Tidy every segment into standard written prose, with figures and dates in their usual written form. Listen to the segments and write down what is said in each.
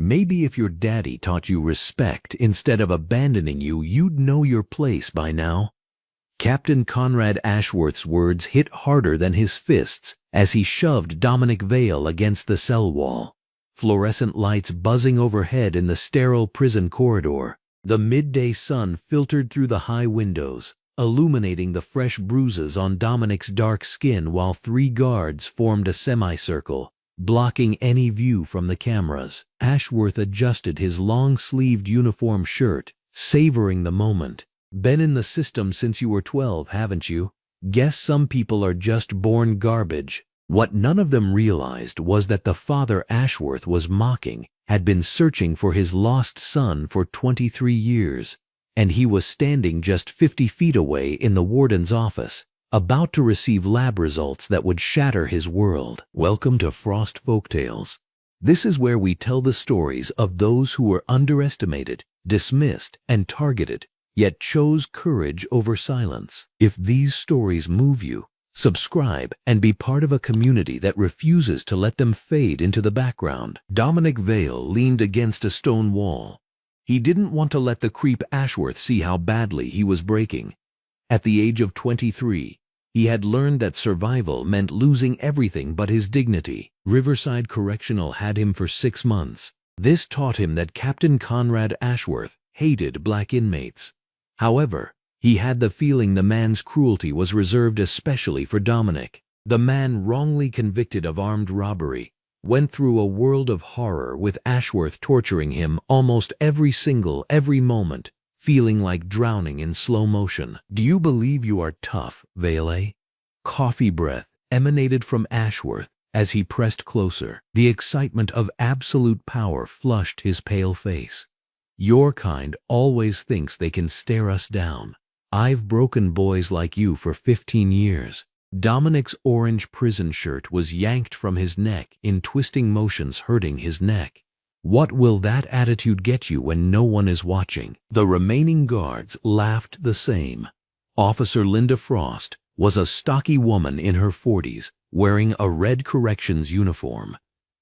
Maybe if your daddy taught you respect instead of abandoning you, you'd know your place by now. Captain Conrad Ashworth's words hit harder than his fists as he shoved Dominic Vale against the cell wall. Fluorescent lights buzzing overhead in the sterile prison corridor. The midday sun filtered through the high windows, illuminating the fresh bruises on Dominic's dark skin while 3 guards formed a semicircle, blocking any view from the cameras. Ashworth adjusted his long-sleeved uniform shirt, savoring the moment. Been in the system since you were 12, haven't you? Guess some people are just born garbage. What none of them realized was that the father Ashworth was mocking had been searching for his lost son for 23 years, and he was standing just 50 feet away in the warden's office, about to receive lab results that would shatter his world. Welcome to Frost Folktales. This is where we tell the stories of those who were underestimated, dismissed, and targeted, yet chose courage over silence. If these stories move you, subscribe and be part of a community that refuses to let them fade into the background. Dominic Vale leaned against a stone wall. He didn't want to let the creep Ashworth see how badly he was breaking. At the age of 23, he had learned that survival meant losing everything but his dignity. Riverside Correctional had him for 6 months. This taught him that Captain Conrad Ashworth hated black inmates. However, he had the feeling the man's cruelty was reserved especially for Dominic. The man, wrongly convicted of armed robbery, went through a world of horror with Ashworth torturing him almost every moment, feeling like drowning in slow motion. "Do you believe you are tough, Vale?" Coffee breath emanated from Ashworth as he pressed closer. The excitement of absolute power flushed his pale face. "Your kind always thinks they can stare us down. I've broken boys like you for 15 years. Dominic's orange prison shirt was yanked from his neck in twisting motions, hurting his neck. "What will that attitude get you when no one is watching?" The remaining guards laughed the same. Officer Linda Frost was a stocky woman in her 40s, wearing a red corrections uniform.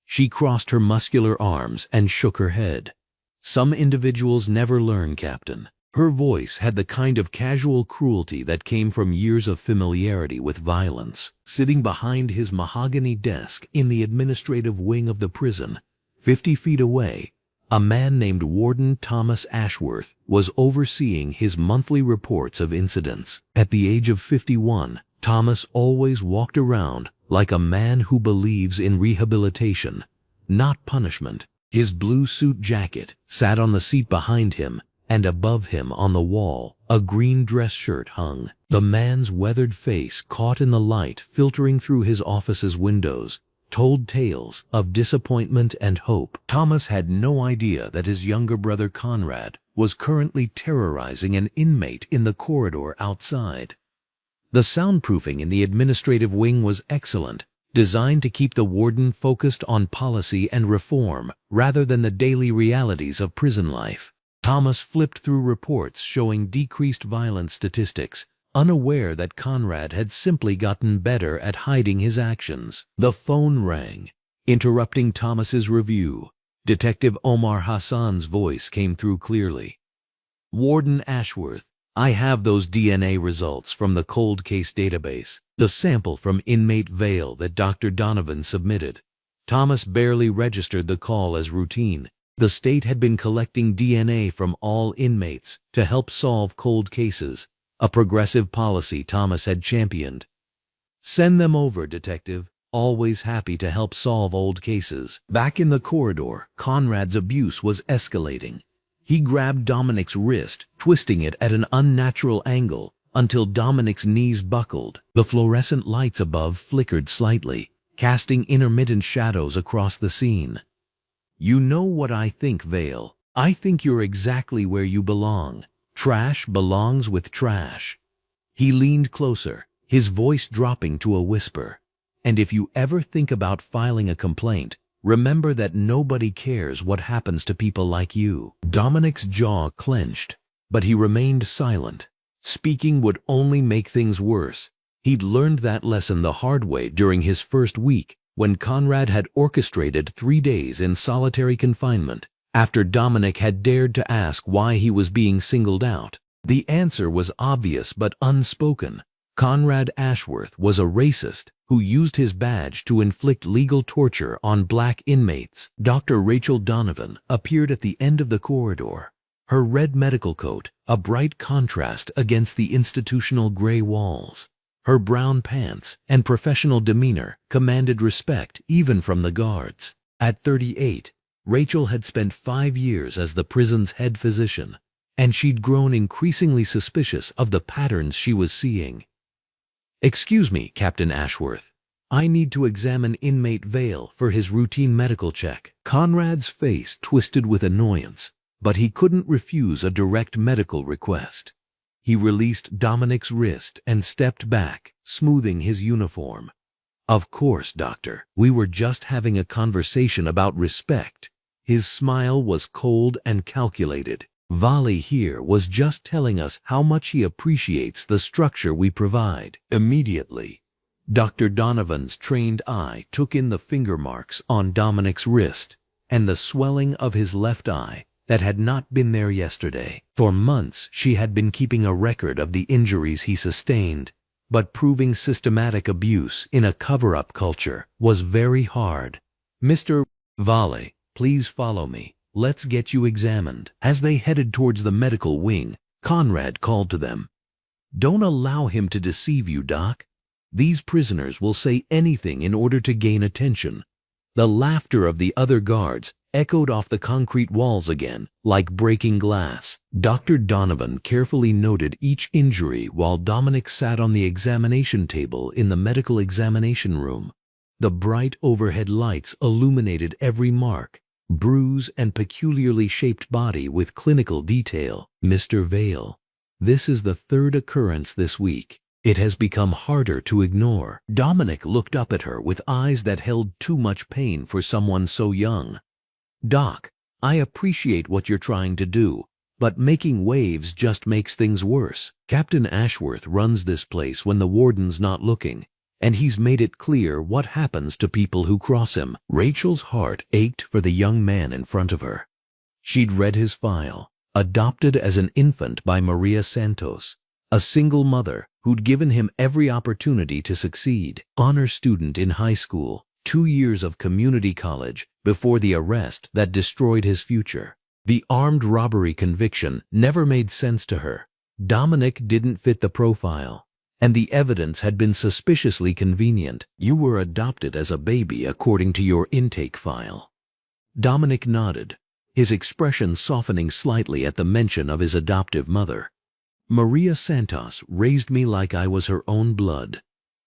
She crossed her muscular arms and shook her head. "Some individuals never learn, Captain." Her voice had the kind of casual cruelty that came from years of familiarity with violence. Sitting behind his mahogany desk in the administrative wing of the prison, 50 feet away, a man named Warden Thomas Ashworth was overseeing his monthly reports of incidents. At the age of 51, Thomas always walked around like a man who believes in rehabilitation, not punishment. His blue suit jacket sat on the seat behind him, and above him on the wall, a green dress shirt hung. The man's weathered face, caught in the light filtering through his office's windows, told tales of disappointment and hope. Thomas had no idea that his younger brother Conrad was currently terrorizing an inmate in the corridor outside. The soundproofing in the administrative wing was excellent, designed to keep the warden focused on policy and reform rather than the daily realities of prison life. Thomas flipped through reports showing decreased violence statistics, unaware that Conrad had simply gotten better at hiding his actions. The phone rang, interrupting Thomas's review. Detective Omar Hassan's voice came through clearly. "Warden Ashworth, I have those DNA results from the cold case database, the sample from Inmate Vale that Dr. Donovan submitted." Thomas barely registered the call as routine. The state had been collecting DNA from all inmates to help solve cold cases, a progressive policy Thomas had championed. "Send them over, Detective. Always happy to help solve old cases." Back in the corridor, Conrad's abuse was escalating. He grabbed Dominic's wrist, twisting it at an unnatural angle until Dominic's knees buckled. The fluorescent lights above flickered slightly, casting intermittent shadows across the scene. "You know what I think, Vale. I think you're exactly where you belong. Trash belongs with trash." He leaned closer, his voice dropping to a whisper. "And if you ever think about filing a complaint, remember that nobody cares what happens to people like you." Dominic's jaw clenched, but he remained silent. Speaking would only make things worse. He'd learned that lesson the hard way during his first week when Conrad had orchestrated 3 days in solitary confinement after Dominic had dared to ask why he was being singled out. The answer was obvious but unspoken. Conrad Ashworth was a racist who used his badge to inflict legal torture on black inmates. Dr. Rachel Donovan appeared at the end of the corridor, her red medical coat a bright contrast against the institutional gray walls. Her brown pants and professional demeanor commanded respect even from the guards. At 38, Rachel had spent 5 years as the prison's head physician, and she'd grown increasingly suspicious of the patterns she was seeing. "Excuse me, Captain Ashworth. I need to examine inmate Vale for his routine medical check." Conrad's face twisted with annoyance, but he couldn't refuse a direct medical request. He released Dominic's wrist and stepped back, smoothing his uniform. "Of course, Doctor. We were just having a conversation about respect." His smile was cold and calculated. "Vale here was just telling us how much he appreciates the structure we provide." Immediately, Dr. Donovan's trained eye took in the finger marks on Dominic's wrist and the swelling of his left eye that had not been there yesterday. For months she had been keeping a record of the injuries he sustained, but proving systematic abuse in a cover-up culture was very hard. "Mr. Vale, please follow me. Let's get you examined." As they headed towards the medical wing, Conrad called to them. "Don't allow him to deceive you, Doc. These prisoners will say anything in order to gain attention." The laughter of the other guards echoed off the concrete walls again, like breaking glass. Dr. Donovan carefully noted each injury while Dominic sat on the examination table in the medical examination room. The bright overhead lights illuminated every mark, bruise, and peculiarly shaped body with clinical detail. "Mr. Vale, this is the 3rd occurrence this week. It has become harder to ignore." Dominic looked up at her with eyes that held too much pain for someone so young. "Doc, I appreciate what you're trying to do, but making waves just makes things worse. Captain Ashworth runs this place when the warden's not looking, and he's made it clear what happens to people who cross him." Rachel's heart ached for the young man in front of her. She'd read his file, adopted as an infant by Maria Santos, a single mother who'd given him every opportunity to succeed. Honor student in high school, 2 years of community college before the arrest that destroyed his future. The armed robbery conviction never made sense to her. Dominic didn't fit the profile, and the evidence had been suspiciously convenient. "You were adopted as a baby according to your intake file." Dominic nodded, his expression softening slightly at the mention of his adoptive mother. "Maria Santos raised me like I was her own blood.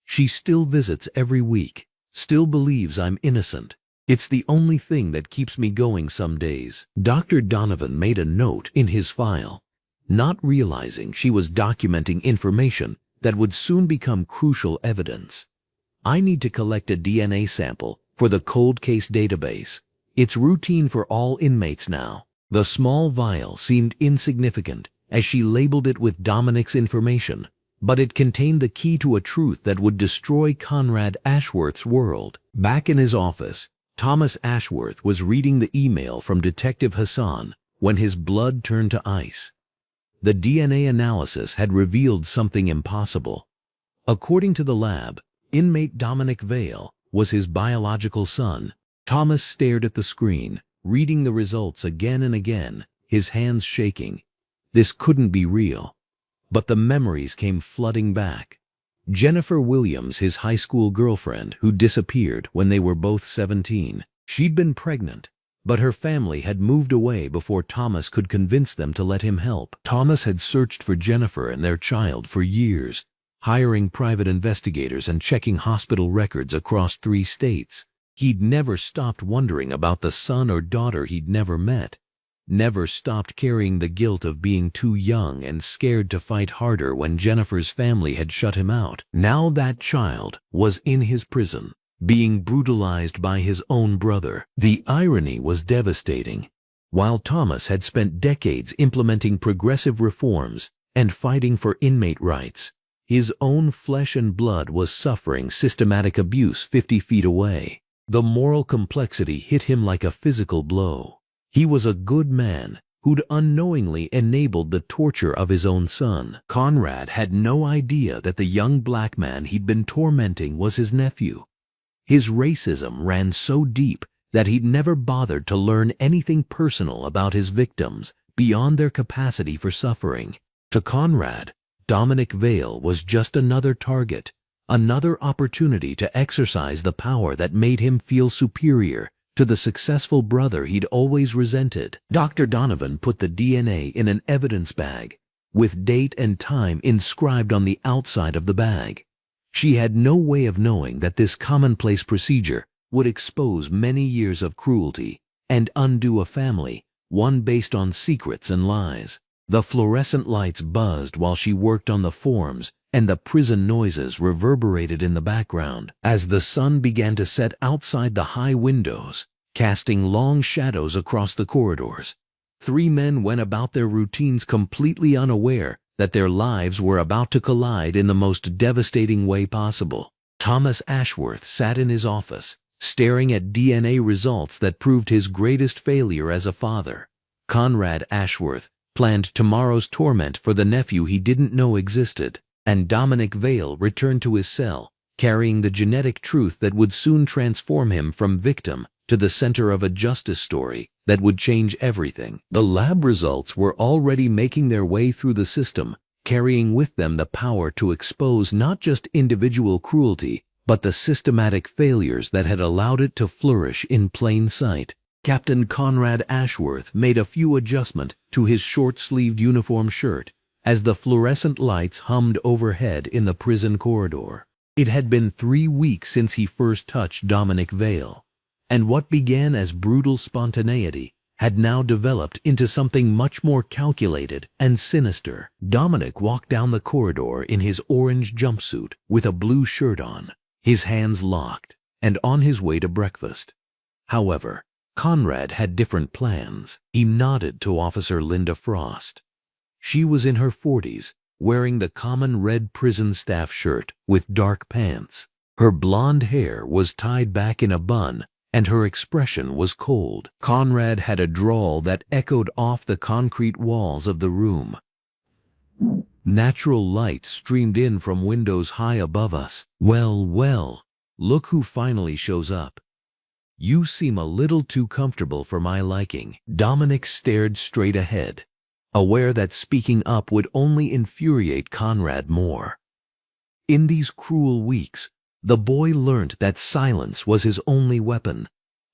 She still visits every week, still believes I'm innocent. It's the only thing that keeps me going some days." Dr. Donovan made a note in his file, not realizing she was documenting information that would soon become crucial evidence. "I need to collect a DNA sample for the cold case database. It's routine for all inmates now." The small vial seemed insignificant as she labeled it with Dominic's information, but it contained the key to a truth that would destroy Conrad Ashworth's world. Back in his office, Thomas Ashworth was reading the email from Detective Hassan when his blood turned to ice. The DNA analysis had revealed something impossible. According to the lab, inmate Dominic Vale was his biological son. Thomas stared at the screen, reading the results again and again, his hands shaking. This couldn't be real. But the memories came flooding back. Jennifer Williams, his high school girlfriend who disappeared when they were both 17. She'd been pregnant, but her family had moved away before Thomas could convince them to let him help. Thomas had searched for Jennifer and their child for years, hiring private investigators and checking hospital records across 3 states. He'd never stopped wondering about the son or daughter he'd never met. Never stopped carrying the guilt of being too young and scared to fight harder when Jennifer's family had shut him out. Now that child was in his prison, being brutalized by his own brother. The irony was devastating. While Thomas had spent decades implementing progressive reforms and fighting for inmate rights, His own flesh and blood was suffering systematic abuse 50 feet away. The moral complexity hit him like a physical blow. He was a good man who'd unknowingly enabled the torture of his own son. Conrad had no idea that the young black man he'd been tormenting was his nephew. His racism ran so deep that he'd never bothered to learn anything personal about his victims beyond their capacity for suffering. To Conrad, Dominic Vale was just another target, another opportunity to exercise the power that made him feel superior to the successful brother he'd always resented. Dr. Donovan put the DNA in an evidence bag, with date and time inscribed on the outside of the bag. She had no way of knowing that this commonplace procedure would expose many years of cruelty and undo a family, one based on secrets and lies. The fluorescent lights buzzed while she worked on the forms, and the prison noises reverberated in the background as the sun began to set outside the high windows, casting long shadows across the corridors. 3 men went about their routines completely unaware that their lives were about to collide in the most devastating way possible. Thomas Ashworth sat in his office, staring at DNA results that proved his greatest failure as a father. Conrad Ashworth planned tomorrow's torment for the nephew he didn't know existed, and Dominic Vale returned to his cell, carrying the genetic truth that would soon transform him from victim to the center of a justice story that would change everything. The lab results were already making their way through the system, carrying with them the power to expose not just individual cruelty, but the systematic failures that had allowed it to flourish in plain sight. Captain Conrad Ashworth made a few adjustments to his short-sleeved uniform shirt as the fluorescent lights hummed overhead in the prison corridor. It had been 3 weeks since he first touched Dominic Vale, and what began as brutal spontaneity had now developed into something much more calculated and sinister. Dominic walked down the corridor in his orange jumpsuit with a blue shirt on, his hands locked, and on his way to breakfast. However, Conrad had different plans. He nodded to Officer Linda Frost. She was in her 40s, wearing the common red prison staff shirt with dark pants. Her blonde hair was tied back in a bun, and her expression was cold. Conrad had a drawl that echoed off the concrete walls of the room. Natural light streamed in from windows high above us. Well, well, look who finally shows up. You seem a little too comfortable for my liking. Dominic stared straight ahead, aware that speaking up would only infuriate Conrad more. In these cruel weeks, the boy learned that silence was his only weapon,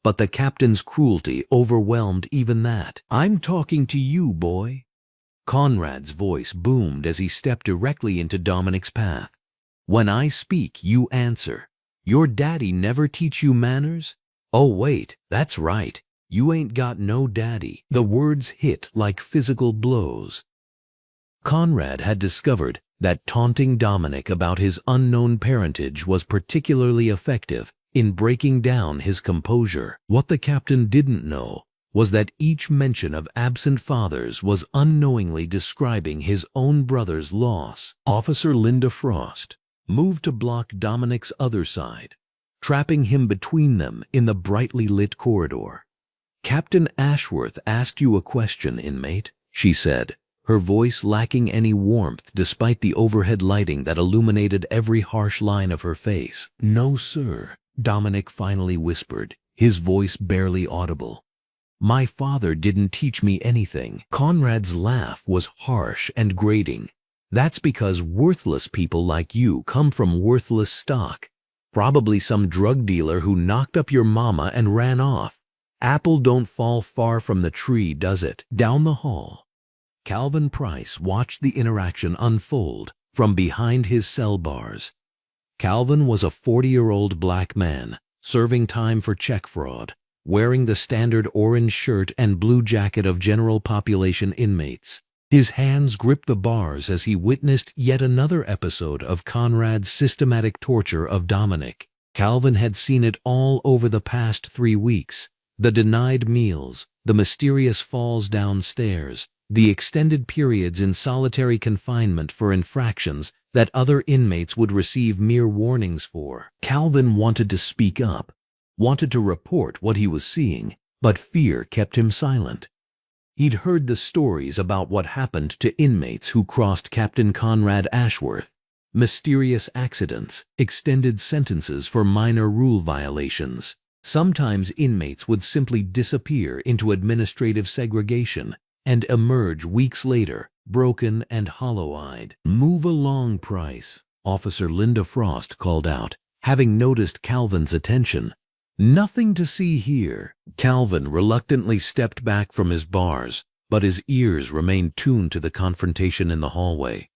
but the captain's cruelty overwhelmed even that. "I'm talking to you, boy." Conrad's voice boomed as he stepped directly into Dominic's path. "When I speak, you answer. Your daddy never teach you manners? Oh wait, that's right. You ain't got no daddy." The words hit like physical blows. Conrad had discovered that taunting Dominic about his unknown parentage was particularly effective in breaking down his composure. What the captain didn't know was that each mention of absent fathers was unknowingly describing his own brother's loss. Officer Linda Frost moved to block Dominic's other side, trapping him between them in the brightly lit corridor. "Captain Ashworth asked you a question, inmate," she said, her voice lacking any warmth despite the overhead lighting that illuminated every harsh line of her face. "No, sir," Dominic finally whispered, his voice barely audible. "My father didn't teach me anything." Conrad's laugh was harsh and grating. "That's because worthless people like you come from worthless stock. Probably some drug dealer who knocked up your mama and ran off. Apple don't fall far from the tree, does it?" Down the hall, Calvin Price watched the interaction unfold from behind his cell bars. Calvin was a 40-year-old black man, serving time for check fraud, wearing the standard orange shirt and blue jacket of general population inmates. His hands gripped the bars as he witnessed yet another episode of Conrad's systematic torture of Dominic. Calvin had seen it all over the past 3 weeks. The denied meals, the mysterious falls downstairs, the extended periods in solitary confinement for infractions that other inmates would receive mere warnings for. Calvin wanted to speak up, wanted to report what he was seeing, but fear kept him silent. He'd heard the stories about what happened to inmates who crossed Captain Conrad Ashworth. Mysterious accidents, extended sentences for minor rule violations. Sometimes inmates would simply disappear into administrative segregation and emerge weeks later, broken and hollow-eyed. "Move along, Price," Officer Linda Frost called out, having noticed Calvin's attention. "Nothing to see here." Calvin reluctantly stepped back from his bars, but his ears remained tuned to the confrontation in the hallway.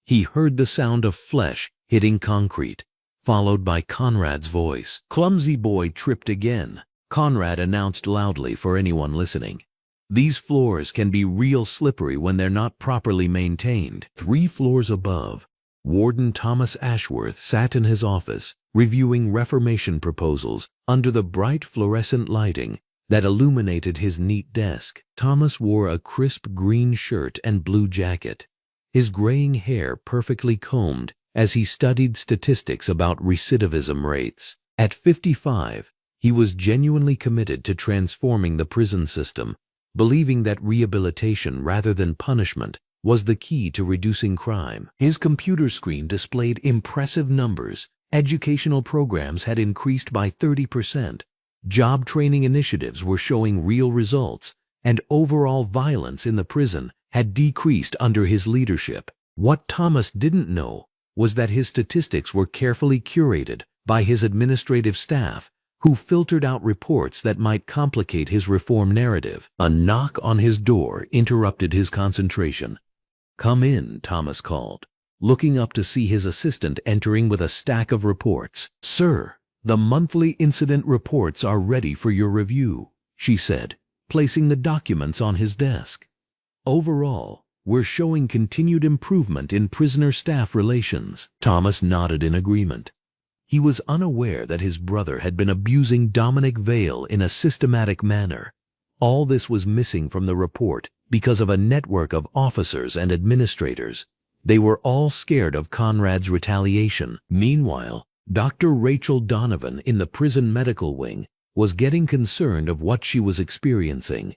He heard the sound of flesh hitting concrete, followed by Conrad's voice. "Clumsy boy tripped again," Conrad announced loudly for anyone listening. "These floors can be real slippery when they're not properly maintained." 3 floors above, Warden Thomas Ashworth sat in his office, reviewing reformation proposals under the bright fluorescent lighting that illuminated his neat desk. Thomas wore a crisp green shirt and blue jacket, his graying hair perfectly combed as he studied statistics about recidivism rates. At 55, he was genuinely committed to transforming the prison system, believing that rehabilitation rather than punishment was the key to reducing crime. His computer screen displayed impressive numbers. Educational programs had increased by 30%, job training initiatives were showing real results, and overall violence in the prison had decreased under his leadership. What Thomas didn't know was that his statistics were carefully curated by his administrative staff, who filtered out reports that might complicate his reform narrative. A knock on his door interrupted his concentration. "Come in," Thomas called, looking up to see his assistant entering with a stack of reports. "Sir, the monthly incident reports are ready for your review," she said, placing the documents on his desk. "Overall, we're showing continued improvement in prisoner-staff relations." Thomas nodded in agreement. He was unaware that his brother had been abusing Dominic Vale in a systematic manner. All this was missing from the report because of a network of officers and administrators. They were all scared of Conrad's retaliation. Meanwhile, Dr. Rachel Donovan in the prison medical wing was getting concerned of what she was experiencing.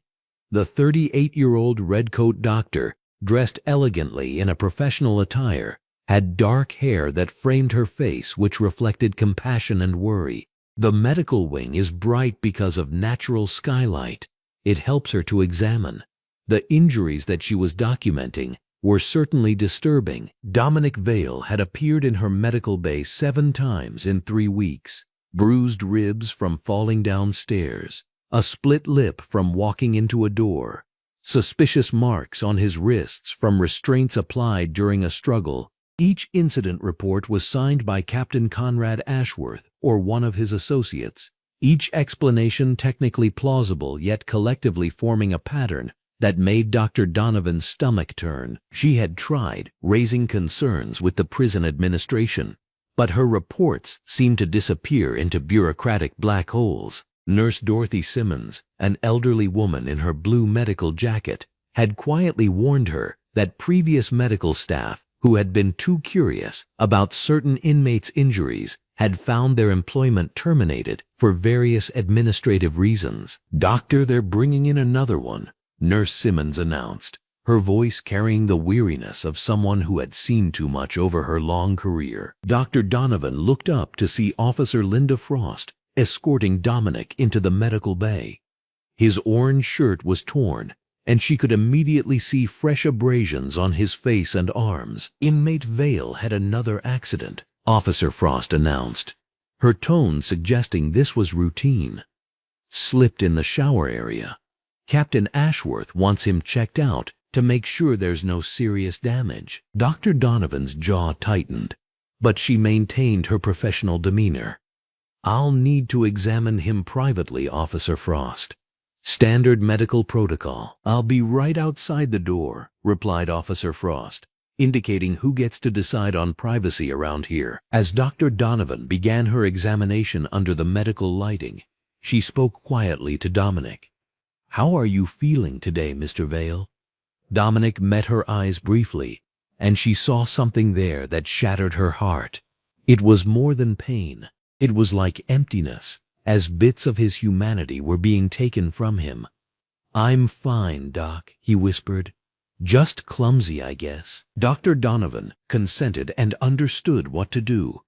The 38-year-old redcoat doctor, dressed elegantly in a professional attire, had dark hair that framed her face, which reflected compassion and worry. The medical wing is bright because of natural skylight. It helps her to examine. The injuries that she was documenting were certainly disturbing. Dominic Vale had appeared in her medical bay 7 times in 3 weeks. Bruised ribs from falling downstairs, a split lip from walking into a door, suspicious marks on his wrists from restraints applied during a struggle. Each incident report was signed by Captain Conrad Ashworth or one of his associates, each explanation technically plausible yet collectively forming a pattern that made Dr. Donovan's stomach turn. She had tried raising concerns with the prison administration, but her reports seemed to disappear into bureaucratic black holes. Nurse Dorothy Simmons, an elderly woman in her blue medical jacket, had quietly warned her that previous medical staff who had been too curious about certain inmates' injuries had found their employment terminated for various administrative reasons. "Doctor, they're bringing in another one," Nurse Simmons announced, her voice carrying the weariness of someone who had seen too much over her long career. Dr. Donovan looked up to see Officer Linda Frost escorting Dominic into the medical bay. His orange shirt was torn, and she could immediately see fresh abrasions on his face and arms. "Inmate Vale had another accident," Officer Frost announced, her tone suggesting this was routine. "Slipped in the shower area. Captain Ashworth wants him checked out to make sure there's no serious damage." Dr. Donovan's jaw tightened, but she maintained her professional demeanor. "I'll need to examine him privately, Officer Frost. Standard medical protocol." "I'll be right outside the door," replied Officer Frost, indicating who gets to decide on privacy around here. As Dr. Donovan began her examination under the medical lighting, she spoke quietly to Dominic. "How are you feeling today, Mr. Vale?" Dominic met her eyes briefly, and she saw something there that shattered her heart. It was more than pain. It was like emptiness, as bits of his humanity were being taken from him. "I'm fine, Doc," he whispered. "Just clumsy, I guess." Dr. Donovan consented and understood what to do.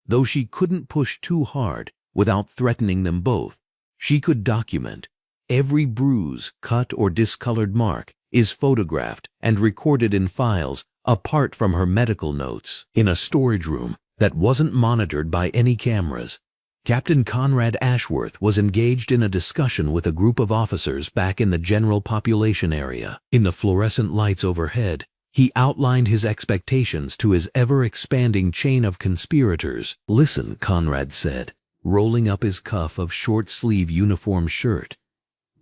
Though she couldn't push too hard without threatening them both, she could document. Every bruise, cut, or discolored mark is photographed and recorded in files apart from her medical notes. In a storage room that wasn't monitored by any cameras, Captain Conrad Ashworth was engaged in a discussion with a group of officers back in the general population area. In the fluorescent lights overhead, he outlined his expectations to his ever-expanding chain of conspirators. "Listen," Conrad said, rolling up his cuff of short-sleeve uniform shirt.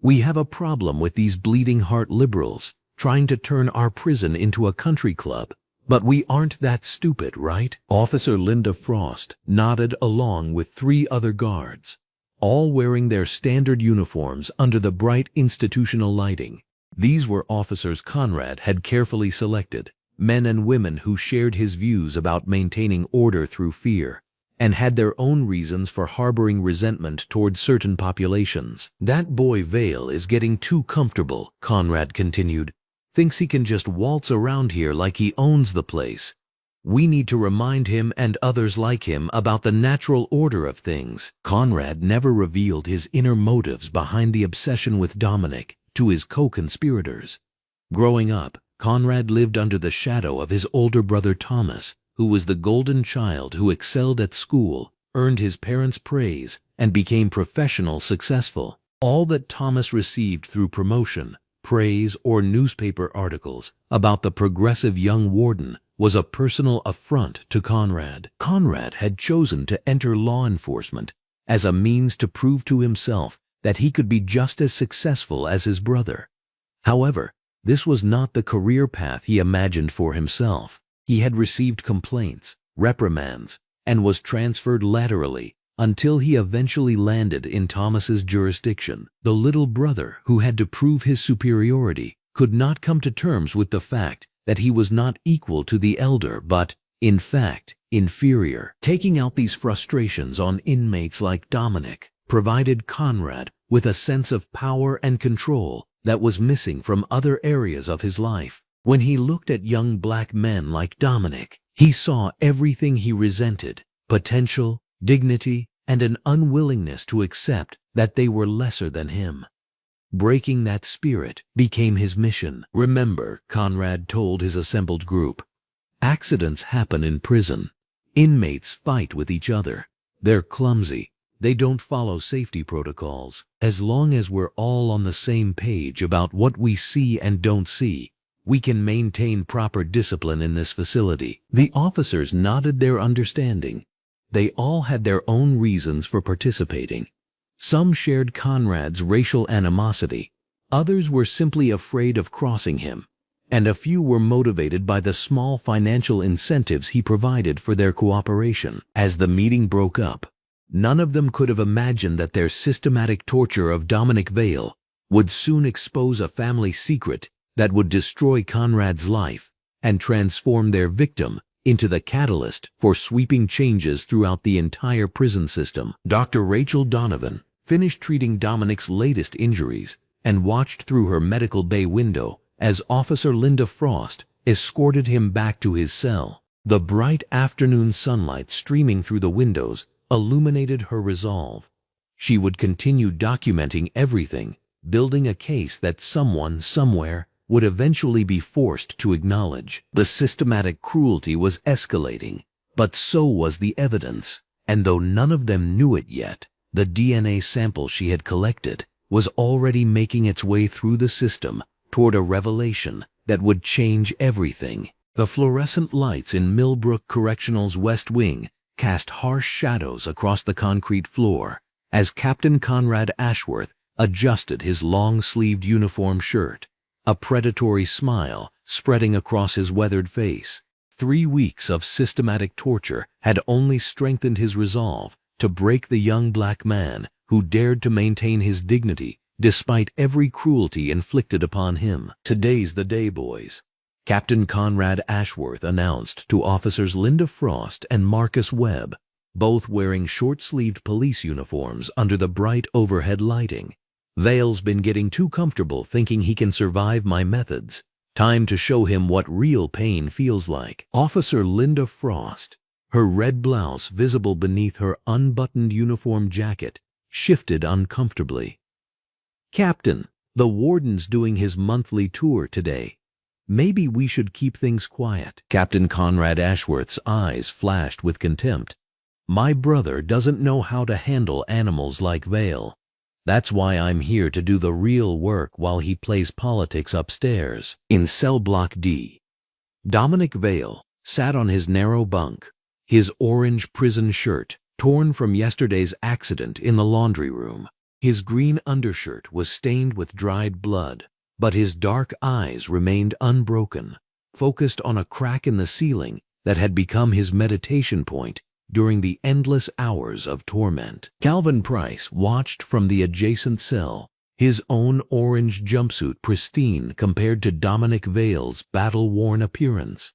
"We have a problem with these bleeding heart liberals trying to turn our prison into a country club. But we aren't that stupid, right?" Officer Linda Frost nodded along with 3 other guards, all wearing their standard uniforms under the bright institutional lighting. These were officers Conrad had carefully selected, men and women who shared his views about maintaining order through fear, and had their own reasons for harboring resentment toward certain populations. "That boy Vale is getting too comfortable," Conrad continued. "Thinks he can just waltz around here like he owns the place. We need to remind him and others like him about the natural order of things." Conrad never revealed his inner motives behind the obsession with Dominic to his co-conspirators. Growing up, Conrad lived under the shadow of his older brother Thomas, who was the golden child who excelled at school, earned his parents' praise, and became professionally successful. All that Thomas received through promotion, praise, or newspaper articles about the progressive young warden was a personal affront to Conrad. Conrad had chosen to enter law enforcement as a means to prove to himself that he could be just as successful as his brother. However, this was not the career path he imagined for himself. He had received complaints, reprimands, and was transferred laterally until he eventually landed in Thomas's jurisdiction. The little brother, who had to prove his superiority, could not come to terms with the fact that he was not equal to the elder but, in fact, inferior. Taking out these frustrations on inmates like Dominic provided Conrad with a sense of power and control that was missing from other areas of his life. When he looked at young black men like Dominic, he saw everything he resented: potential, dignity, and an unwillingness to accept that they were lesser than him. Breaking that spirit became his mission. "Remember," Conrad told his assembled group, "accidents happen in prison. Inmates fight with each other. They're clumsy. They don't follow safety protocols. As long as we're all on the same page about what we see and don't see, we can maintain proper discipline in this facility." The officers nodded their understanding. They all had their own reasons for participating. Some shared Conrad's racial animosity, others were simply afraid of crossing him, and a few were motivated by the small financial incentives he provided for their cooperation. As the meeting broke up, none of them could have imagined that their systematic torture of Dominic Vale would soon expose a family secret that would destroy Conrad's life and transform their victim into the catalyst for sweeping changes throughout the entire prison system. Dr. Rachel Donovan finished treating Dominic's latest injuries and watched through her medical bay window as Officer Linda Frost escorted him back to his cell. The bright afternoon sunlight streaming through the windows illuminated her resolve. She would continue documenting everything, building a case that someone, somewhere, would eventually be forced to acknowledge. The systematic cruelty was escalating, but so was the evidence. And though none of them knew it yet, the DNA sample she had collected was already making its way through the system toward a revelation that would change everything. The fluorescent lights in Millbrook Correctional's West Wing cast harsh shadows across the concrete floor as Captain Conrad Ashworth adjusted his long-sleeved uniform shirt, a predatory smile spreading across his weathered face. 3 weeks of systematic torture had only strengthened his resolve to break the young black man who dared to maintain his dignity despite every cruelty inflicted upon him. "Today's the day, boys," Captain Conrad Ashworth announced to officers Linda Frost and Marcus Webb, both wearing short-sleeved police uniforms under the bright overhead lighting. "Vale's been getting too comfortable thinking he can survive my methods. Time to show him what real pain feels like." Officer Linda Frost, her red blouse visible beneath her unbuttoned uniform jacket, shifted uncomfortably. "Captain, the warden's doing his monthly tour today. Maybe we should keep things quiet." Captain Conrad Ashworth's eyes flashed with contempt. "My brother doesn't know how to handle animals like Vale. That's why I'm here to do the real work while he plays politics upstairs." In cell block D, Dominic Vale sat on his narrow bunk, his orange prison shirt torn from yesterday's accident in the laundry room. His green undershirt was stained with dried blood, but his dark eyes remained unbroken, focused on a crack in the ceiling that had become his meditation point during the endless hours of torment. Calvin Price watched from the adjacent cell, his own orange jumpsuit pristine compared to Dominic Vale's battle-worn appearance.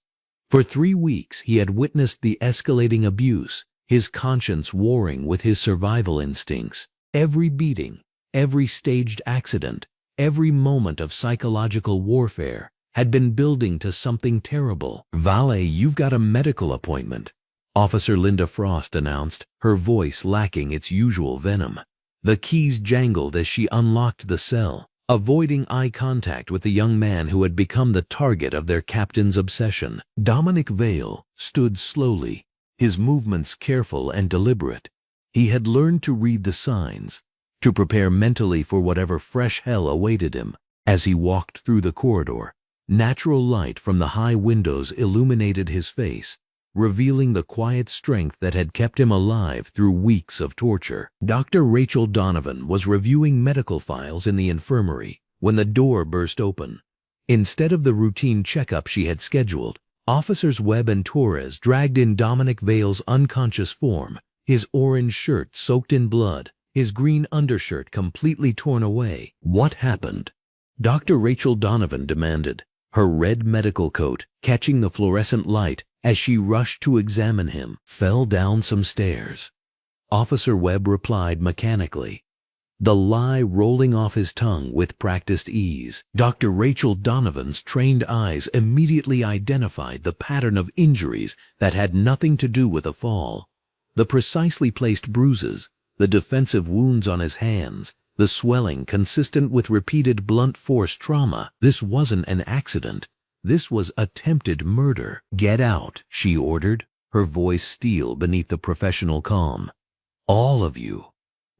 For 3 weeks he had witnessed the escalating abuse, his conscience warring with his survival instincts. Every beating, every staged accident, every moment of psychological warfare had been building to something terrible. "Vale, you've got a medical appointment," Officer Linda Frost announced, her voice lacking its usual venom. The keys jangled as she unlocked the cell, avoiding eye contact with the young man who had become the target of their captain's obsession. Dominic Vale stood slowly, his movements careful and deliberate. He had learned to read the signs, to prepare mentally for whatever fresh hell awaited him. As he walked through the corridor, natural light from the high windows illuminated his face, revealing the quiet strength that had kept him alive through weeks of torture. Dr. Rachel Donovan was reviewing medical files in the infirmary when the door burst open. Instead of the routine checkup she had scheduled, Officers Webb and Torres dragged in Dominic Vale's unconscious form, his orange shirt soaked in blood, his green undershirt completely torn away. "What happened?" Dr. Rachel Donovan demanded, her red medical coat catching the fluorescent light as she rushed to examine him. "Fell down some stairs," Officer Webb replied mechanically, the lie rolling off his tongue with practiced ease. Dr. Rachel Donovan's trained eyes immediately identified the pattern of injuries that had nothing to do with a fall. The precisely placed bruises, the defensive wounds on his hands, the swelling consistent with repeated blunt force trauma. This wasn't an accident. This was attempted murder. "Get out," she ordered, her voice steel beneath the professional calm. "All of you."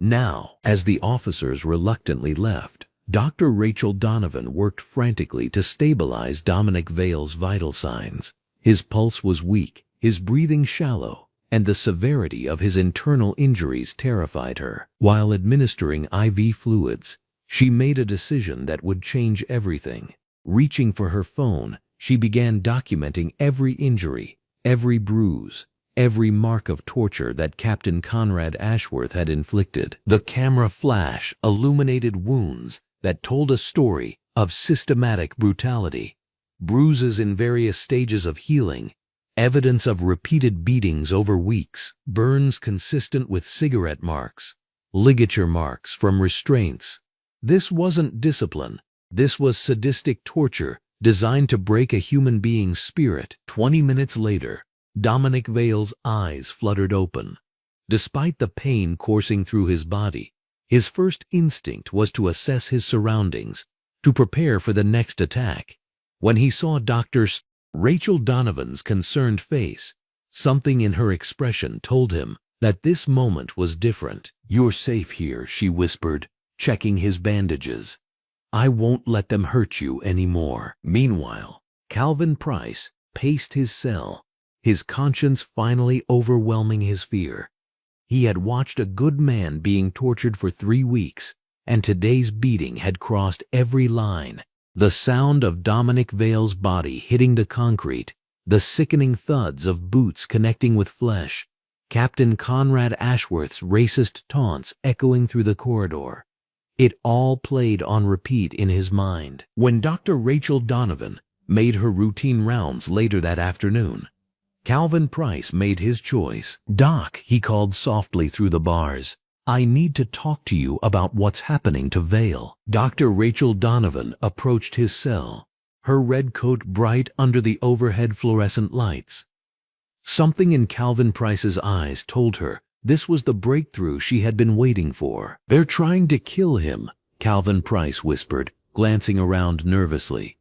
Now, as the officers reluctantly left, Dr. Rachel Donovan worked frantically to stabilize Dominic Vale's vital signs. His pulse was weak, his breathing shallow, and the severity of his internal injuries terrified her. While administering IV fluids, she made a decision that would change everything. Reaching for her phone, she began documenting every injury, every bruise, every mark of torture that Captain Conrad Ashworth had inflicted. The camera flash illuminated wounds that told a story of systematic brutality, bruises in various stages of healing, evidence of repeated beatings over weeks, burns consistent with cigarette marks, ligature marks from restraints. This wasn't discipline. This was sadistic torture designed to break a human being's spirit. 20 minutes later, Dominic Vale's eyes fluttered open. Despite the pain coursing through his body, his first instinct was to assess his surroundings, to prepare for the next attack. When he saw Dr. Rachel Donovan's concerned face, something in her expression told him that this moment was different. "You're safe here," she whispered, checking his bandages. "I won't let them hurt you anymore." Meanwhile, Calvin Price paced his cell, his conscience finally overwhelming his fear. He had watched a good man being tortured for 3 weeks, and today's beating had crossed every line. The sound of Dominic Vale's body hitting the concrete, the sickening thuds of boots connecting with flesh, Captain Conrad Ashworth's racist taunts echoing through the corridor. It all played on repeat in his mind. When Dr. Rachel Donovan made her routine rounds later that afternoon, Calvin Price made his choice. "Doc," he called softly through the bars, "I need to talk to you about what's happening to Vale." Dr. Rachel Donovan approached his cell, her red coat bright under the overhead fluorescent lights. Something in Calvin Price's eyes told her this was the breakthrough she had been waiting for. "They're trying to kill him," Calvin Price whispered, glancing around nervously.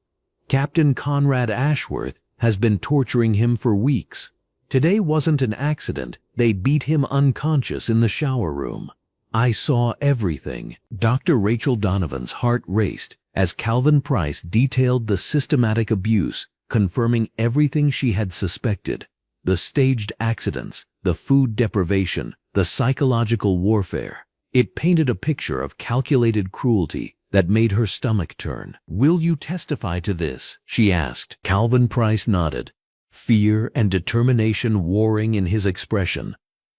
"Captain Conrad Ashworth has been torturing him for weeks. Today wasn't an accident. They beat him unconscious in the shower room. I saw everything." Dr. Rachel Donovan's heart raced as Calvin Price detailed the systematic abuse, confirming everything she had suspected. The staged accidents, the food deprivation, the psychological warfare. It painted a picture of calculated cruelty that made her stomach turn. "Will you testify to this?" she asked. Calvin Price nodded, fear and determination warring in his expression.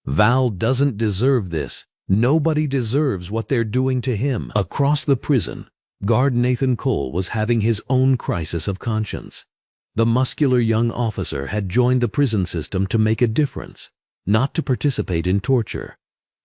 "Val doesn't deserve this. Nobody deserves what they're doing to him." Across the prison, guard Nathan Cole was having his own crisis of conscience. The muscular young officer had joined the prison system to make a difference, not to participate in torture.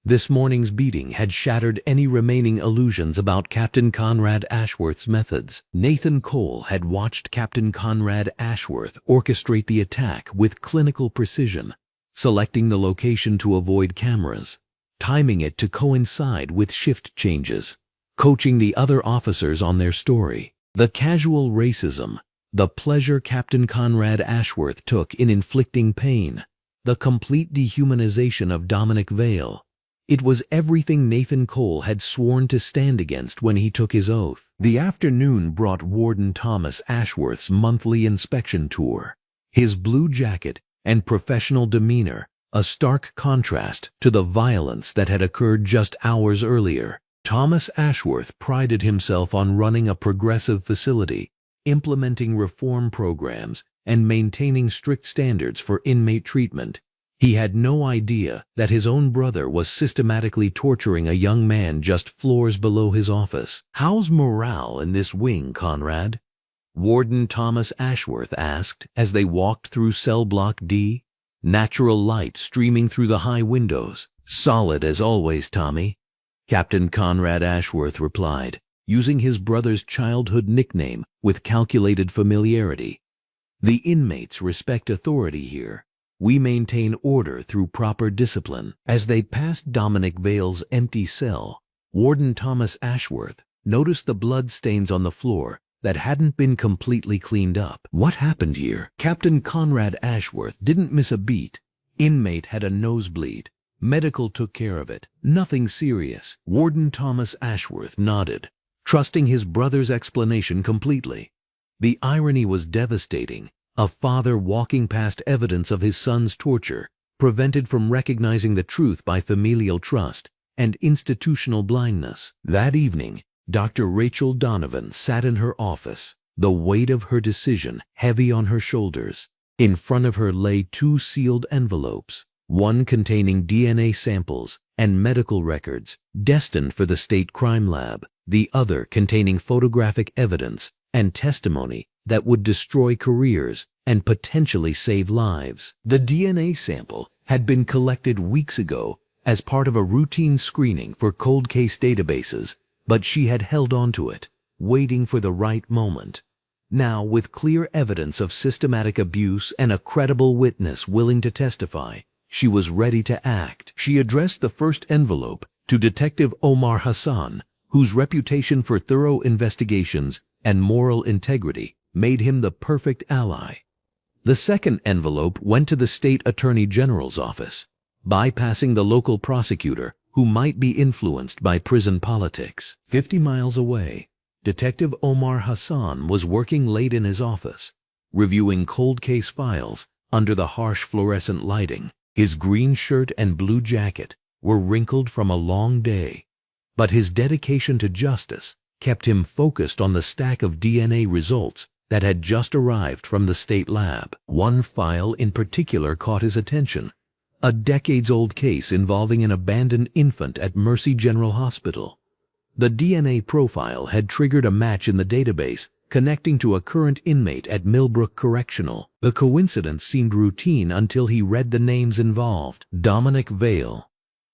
This morning's beating had shattered any remaining illusions about Captain Conrad Ashworth's methods. Nathan Cole had watched Captain Conrad Ashworth orchestrate the attack with clinical precision, selecting the location to avoid cameras, timing it to coincide with shift changes, coaching the other officers on their story. The casual racism, the pleasure Captain Conrad Ashworth took in inflicting pain, the complete dehumanization of Dominic Vale. It was everything Nathan Cole had sworn to stand against when he took his oath. The afternoon brought Warden Thomas Ashworth's monthly inspection tour. His blue jacket and professional demeanor, a stark contrast to the violence that had occurred just hours earlier. Thomas Ashworth prided himself on running a progressive facility, implementing reform programs, and maintaining strict standards for inmate treatment. He had no idea that his own brother was systematically torturing a young man just floors below his office. "How's morale in this wing, Conrad?" Warden Thomas Ashworth asked as they walked through cell block D, natural light streaming through the high windows. "Solid as always, Tommy," Captain Conrad Ashworth replied, using his brother's childhood nickname with calculated familiarity. "The inmates respect authority here. We maintain order through proper discipline." As they passed Dominic Vale's empty cell, Warden Thomas Ashworth noticed the blood stains on the floor that hadn't been completely cleaned up. "What happened here?" Captain Conrad Ashworth didn't miss a beat. "Inmate had a nosebleed. Medical took care of it. Nothing serious." Warden Thomas Ashworth nodded, trusting his brother's explanation completely. The irony was devastating. A father walking past evidence of his son's torture, prevented from recognizing the truth by familial trust and institutional blindness. That evening, Dr. Rachel Donovan sat in her office, the weight of her decision heavy on her shoulders. In front of her lay 2 sealed envelopes, one containing DNA samples and medical records destined for the state crime lab, the other containing photographic evidence and testimony that would destroy careers and potentially save lives. The DNA sample had been collected weeks ago as part of a routine screening for cold case databases, but she had held on to it, waiting for the right moment. Now, with clear evidence of systematic abuse and a credible witness willing to testify, she was ready to act. She addressed the first envelope to Detective Omar Hassan, whose reputation for thorough investigations and moral integrity made him the perfect ally. The second envelope went to the State Attorney General's office, bypassing the local prosecutor who might be influenced by prison politics. 50 miles away, Detective Omar Hassan was working late in his office, reviewing cold case files under the harsh fluorescent lighting. His green shirt and blue jacket were wrinkled from a long day, but his dedication to justice kept him focused on the stack of DNA results that had just arrived from the state lab. One file in particular caught his attention, a decades-old case involving an abandoned infant at Mercy General Hospital. The DNA profile had triggered a match in the database, connecting to a current inmate at Millbrook Correctional. The coincidence seemed routine until he read the names involved. Dominic Vale,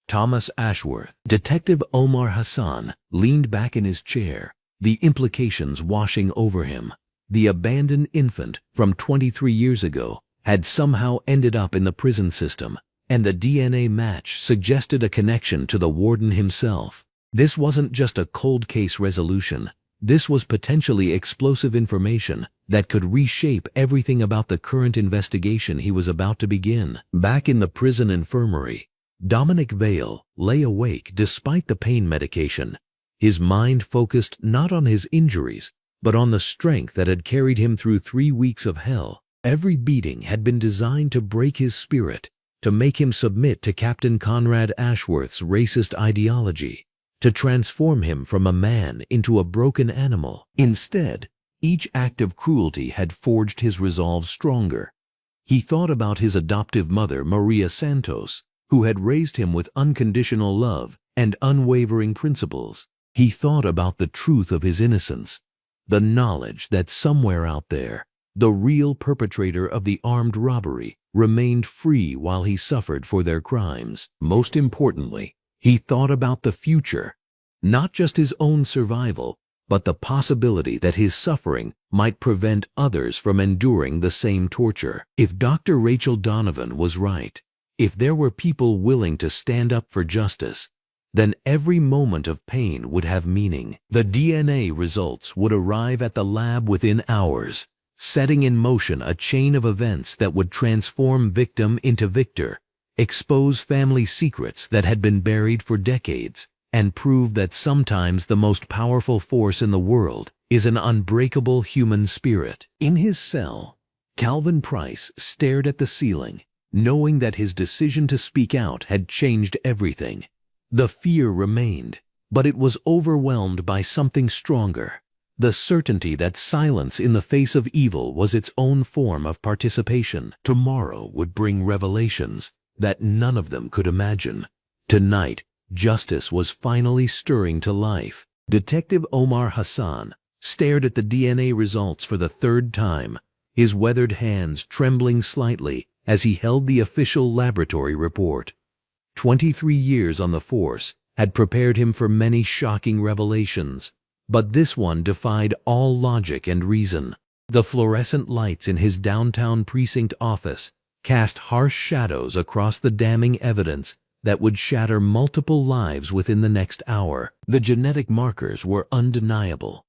Thomas Ashworth. Detective Omar Hassan leaned back in his chair, the implications washing over him. The abandoned infant from 23 years ago had somehow ended up in the prison system, and the DNA match suggested a connection to the warden himself. This wasn't just a cold case resolution. This was potentially explosive information that could reshape everything about the current investigation he was about to begin. Back in the prison infirmary, Dominic Vale lay awake despite the pain medication. His mind focused not on his injuries, but on the strength that had carried him through 3 weeks of hell. Every beating had been designed to break his spirit, to make him submit to Captain Conrad Ashworth's racist ideology, to transform him from a man into a broken animal. Instead, each act of cruelty had forged his resolve stronger. He thought about his adoptive mother, Maria Santos, who had raised him with unconditional love and unwavering principles. He thought about the truth of his innocence, the knowledge that somewhere out there, the real perpetrator of the armed robbery remained free while he suffered for their crimes. Most importantly, he thought about the future, not just his own survival, but the possibility that his suffering might prevent others from enduring the same torture. If Dr. Rachel Donovan was right, if there were people willing to stand up for justice, then every moment of pain would have meaning. The DNA results would arrive at the lab within hours, setting in motion a chain of events that would transform victim into victor, expose family secrets that had been buried for decades, and prove that sometimes the most powerful force in the world is an unbreakable human spirit. In his cell, Calvin Price stared at the ceiling, knowing that his decision to speak out had changed everything. The fear remained, but it was overwhelmed by something stronger. The certainty that silence in the face of evil was its own form of participation. Tomorrow would bring revelations that none of them could imagine. Tonight, justice was finally stirring to life. Detective Omar Hassan stared at the DNA results for the third time, his weathered hands trembling slightly as he held the official laboratory report. 23 years on the force had prepared him for many shocking revelations, but this one defied all logic and reason. The fluorescent lights in his downtown precinct office cast harsh shadows across the damning evidence that would shatter multiple lives within the next hour. The genetic markers were undeniable.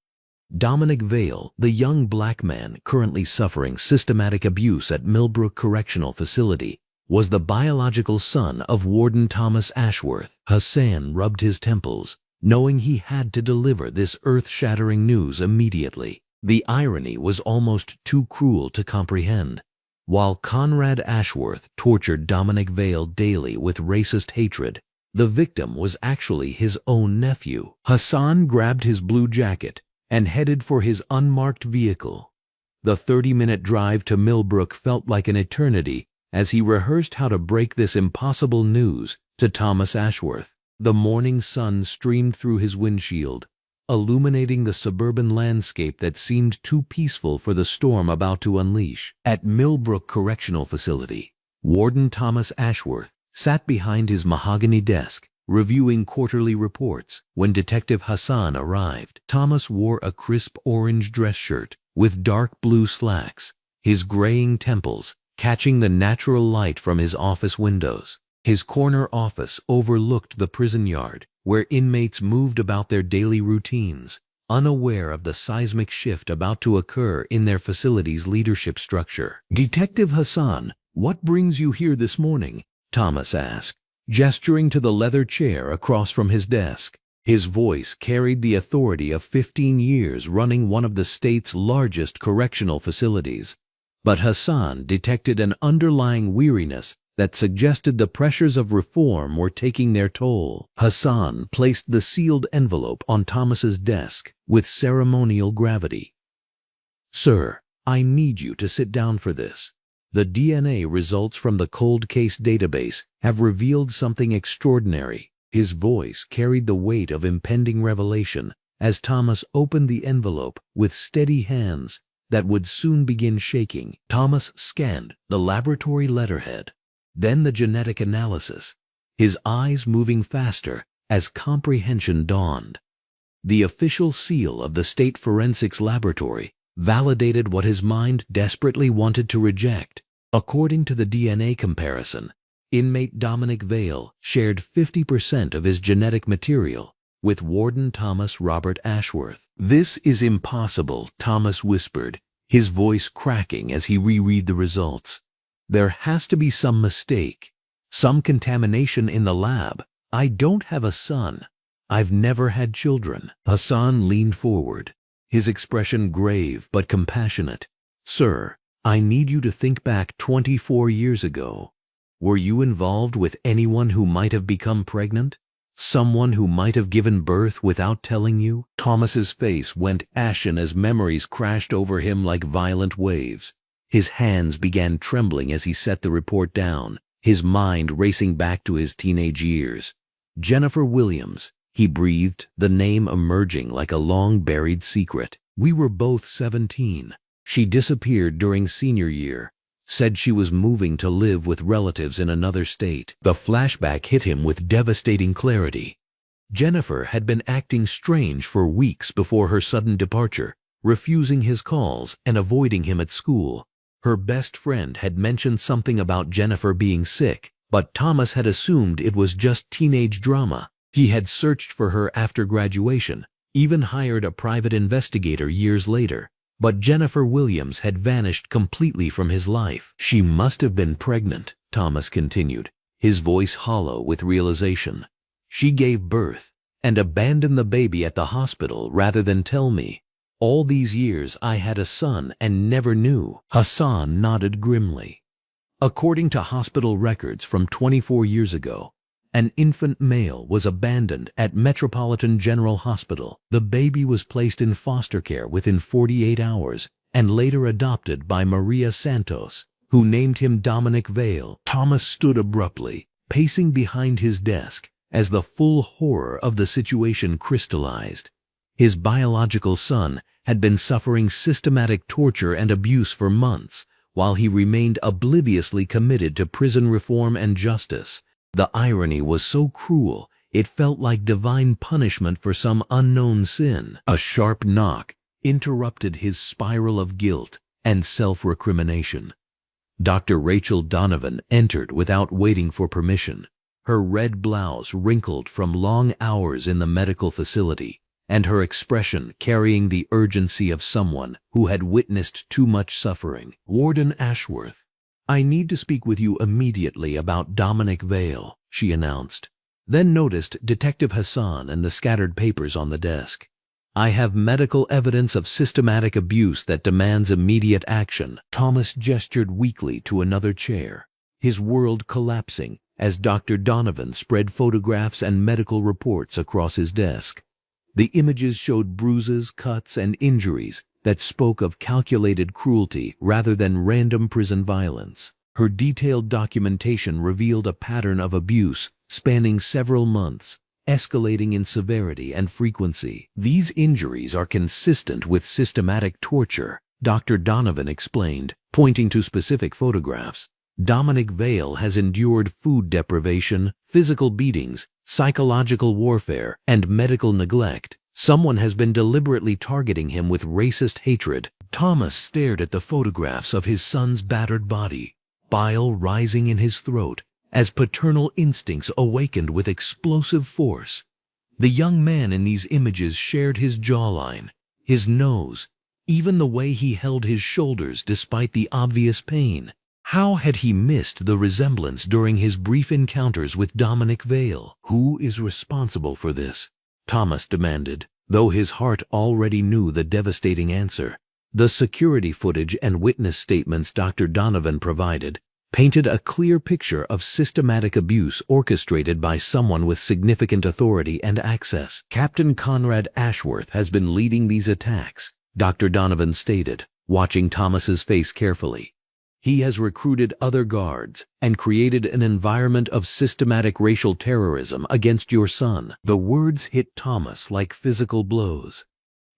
Dominic Vale, the young black man currently suffering systematic abuse at Millbrook Correctional Facility, was the biological son of Warden Thomas Ashworth. Hassan rubbed his temples, knowing he had to deliver this earth-shattering news immediately. The irony was almost too cruel to comprehend. While Conrad Ashworth tortured Dominic Vale daily with racist hatred, the victim was actually his own nephew. Hassan grabbed his blue jacket and headed for his unmarked vehicle. The 30-minute drive to Millbrook felt like an eternity as he rehearsed how to break this impossible news to Thomas Ashworth. The morning sun streamed through his windshield, illuminating the suburban landscape that seemed too peaceful for the storm about to unleash. At Millbrook Correctional Facility, Warden Thomas Ashworth sat behind his mahogany desk, reviewing quarterly reports. When Detective Hassan arrived, Thomas wore a crisp orange dress shirt with dark blue slacks, his graying temples catching the natural light from his office windows. His corner office overlooked the prison yard, where inmates moved about their daily routines, unaware of the seismic shift about to occur in their facility's leadership structure. "Detective Hassan, what brings you here this morning?" Thomas asked, gesturing to the leather chair across from his desk. His voice carried the authority of 15 years running one of the state's largest correctional facilities. But Hassan detected an underlying weariness that suggested the pressures of reform were taking their toll. Hassan placed the sealed envelope on Thomas's desk with ceremonial gravity. "Sir, I need you to sit down for this. The DNA results from the cold case database have revealed something extraordinary. His voice carried the weight of impending revelation as Thomas opened the envelope with steady hands that would soon begin shaking. Thomas scanned the laboratory letterhead, then the genetic analysis, his eyes moving faster as comprehension dawned. The official seal of the State Forensics Laboratory validated what his mind desperately wanted to reject. According to the DNA comparison, inmate Dominic Vale shared 50% of his genetic material with Warden Thomas Robert Ashworth. "This is impossible," Thomas whispered, his voice cracking as he reread the results. "There has to be some mistake, some contamination in the lab. I don't have a son. I've never had children." Hassan leaned forward, his expression grave but compassionate. "Sir, I need you to think back 24 years ago. Were you involved with anyone who might have become pregnant? Someone who might have given birth without telling you?" Thomas's face went ashen as memories crashed over him like violent waves. His hands began trembling as he set the report down, his mind racing back to his teenage years. "Jennifer Williams," he breathed, the name emerging like a long-buried secret. "We were both 17. She disappeared during senior year, said she was moving to live with relatives in another state." The flashback hit him with devastating clarity. Jennifer had been acting strange for weeks before her sudden departure, refusing his calls and avoiding him at school. Her best friend had mentioned something about Jennifer being sick, but Thomas had assumed it was just teenage drama. He had searched for her after graduation, even hired a private investigator years later. But Jennifer Williams had vanished completely from his life. "She must have been pregnant," Thomas continued, his voice hollow with realization. "She gave birth and abandoned the baby at the hospital rather than tell me. All these years I had a son and never knew." Hassan nodded grimly. According to hospital records from 24 years ago, an infant male was abandoned at Metropolitan General Hospital. The baby was placed in foster care within 48 hours and later adopted by Maria Santos, who named him Dominic Vale. Thomas stood abruptly, pacing behind his desk as the full horror of the situation crystallized. His biological son had been suffering systematic torture and abuse for months, while he remained obliviously committed to prison reform and justice. The irony was so cruel, it felt like divine punishment for some unknown sin. A sharp knock interrupted his spiral of guilt and self-recrimination. Dr. Rachel Donovan entered without waiting for permission, her red blouse wrinkled from long hours in the medical facility, and her expression carrying the urgency of someone who had witnessed too much suffering. "Warden Ashworth, I need to speak with you immediately about Dominic Vale," she announced, then noticed Detective Hassan and the scattered papers on the desk. "I have medical evidence of systematic abuse that demands immediate action." Thomas gestured weakly to another chair, his world collapsing as Dr. Donovan spread photographs and medical reports across his desk. The images showed bruises, cuts, and injuries that spoke of calculated cruelty rather than random prison violence. Her detailed documentation revealed a pattern of abuse spanning several months, escalating in severity and frequency. "These injuries are consistent with systematic torture," Dr. Donovan explained, pointing to specific photographs. "Dominic Vale has endured food deprivation, physical beatings, psychological warfare, and medical neglect. Someone has been deliberately targeting him with racist hatred." Thomas stared at the photographs of his son's battered body, bile rising in his throat as paternal instincts awakened with explosive force. The young man in these images shared his jawline, his nose, even the way he held his shoulders despite the obvious pain. How had he missed the resemblance during his brief encounters with Dominic Vale? "Who is responsible for this?" Thomas demanded, though his heart already knew the devastating answer. The security footage and witness statements Dr. Donovan provided painted a clear picture of systematic abuse orchestrated by someone with significant authority and access. "Captain Conrad Ashworth has been leading these attacks," Dr. Donovan stated, watching Thomas's face carefully. He has recruited other guards and created an environment of systematic racial terrorism against your son." The words hit Thomas like physical blows.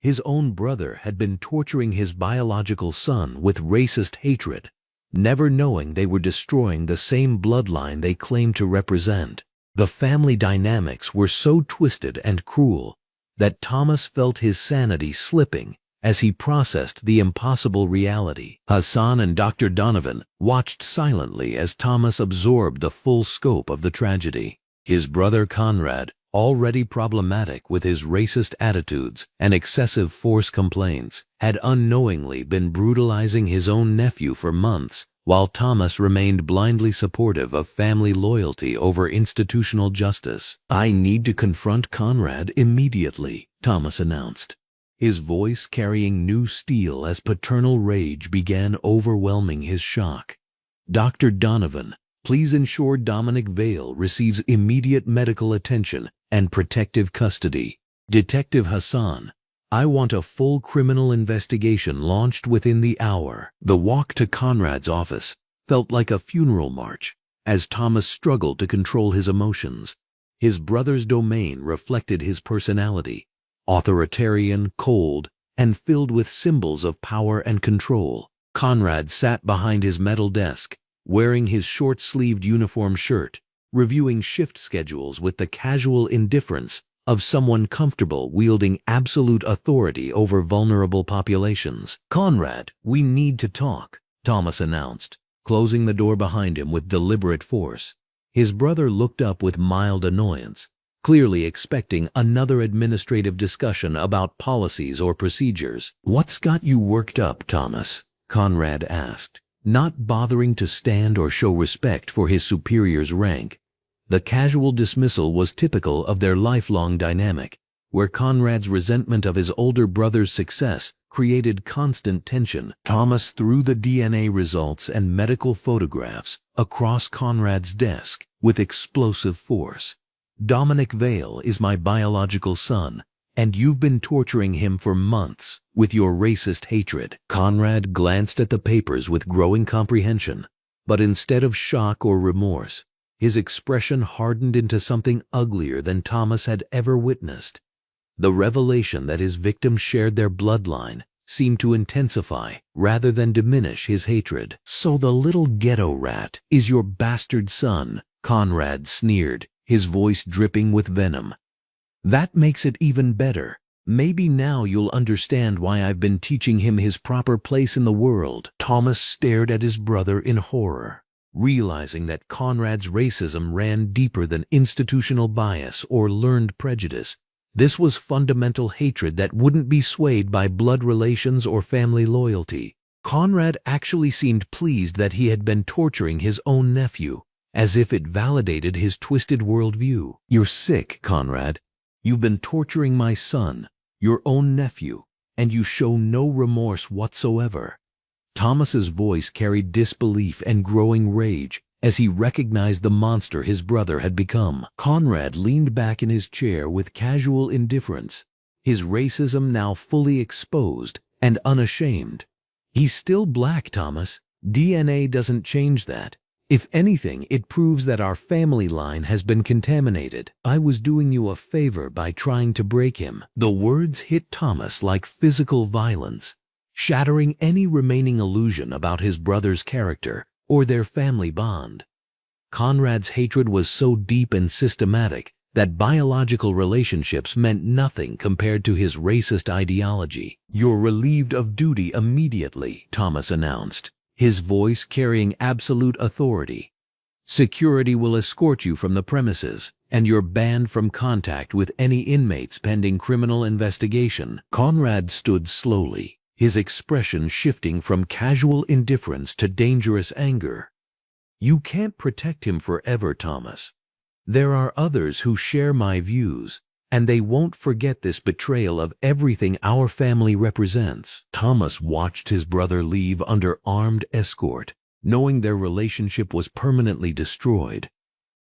His own brother had been torturing his biological son with racist hatred, never knowing they were destroying the same bloodline they claimed to represent. The family dynamics were so twisted and cruel that Thomas felt his sanity slipping as he processed the impossible reality. Hassan and Dr. Donovan watched silently as Thomas absorbed the full scope of the tragedy. His brother Conrad, already problematic with his racist attitudes and excessive force complaints, had unknowingly been brutalizing his own nephew for months, while Thomas remained blindly supportive of family loyalty over institutional justice. "I need to confront Conrad immediately," Thomas announced, his voice carrying new steel as paternal rage began overwhelming his shock. "Dr. Donovan, please ensure Dominic Vale receives immediate medical attention and protective custody. Detective Hassan, I want a full criminal investigation launched within the hour." The walk to Conrad's office felt like a funeral march as Thomas struggled to control his emotions. His brother's domain reflected his personality, authoritarian, cold, and filled with symbols of power and control. Conrad sat behind his metal desk, wearing his short-sleeved uniform shirt, reviewing shift schedules with the casual indifference of someone comfortable wielding absolute authority over vulnerable populations. "Conrad, we need to talk," Thomas announced, closing the door behind him with deliberate force. His brother looked up with mild annoyance, clearly expecting another administrative discussion about policies or procedures. "What's got you worked up, Thomas?" Conrad asked, not bothering to stand or show respect for his superior's rank. The casual dismissal was typical of their lifelong dynamic, where Conrad's resentment of his older brother's success created constant tension. Thomas threw the DNA results and medical photographs across Conrad's desk with explosive force. "Dominic Vale is my biological son, and you've been torturing him for months with your racist hatred." Conrad glanced at the papers with growing comprehension, but instead of shock or remorse, his expression hardened into something uglier than Thomas had ever witnessed. The revelation that his victim shared their bloodline seemed to intensify rather than diminish his hatred. "So the little ghetto rat is your bastard son," Conrad sneered, his voice dripping with venom. "That makes it even better. Maybe now you'll understand why I've been teaching him his proper place in the world." Thomas stared at his brother in horror, realizing that Conrad's racism ran deeper than institutional bias or learned prejudice. This was fundamental hatred that wouldn't be swayed by blood relations or family loyalty. Conrad actually seemed pleased that he had been torturing his own nephew, as if it validated his twisted worldview. "You're sick, Conrad. You've been torturing my son, your own nephew, and you show no remorse whatsoever." Thomas's voice carried disbelief and growing rage as he recognized the monster his brother had become. Conrad leaned back in his chair with casual indifference, his racism now fully exposed and unashamed. "He's still black, Thomas. DNA doesn't change that. If anything, it proves that our family line has been contaminated. I was doing you a favor by trying to break him." The words hit Thomas like physical violence, shattering any remaining illusion about his brother's character or their family bond. Conrad's hatred was so deep and systematic that biological relationships meant nothing compared to his racist ideology. "You're relieved of duty immediately," Thomas announced, his voice carrying absolute authority. "Security will escort you from the premises, and you're banned from contact with any inmates pending criminal investigation." Conrad stood slowly, his expression shifting from casual indifference to dangerous anger. "You can't protect him forever, Thomas. There are others who share my views, and they won't forget this betrayal of everything our family represents." Thomas watched his brother leave under armed escort, knowing their relationship was permanently destroyed.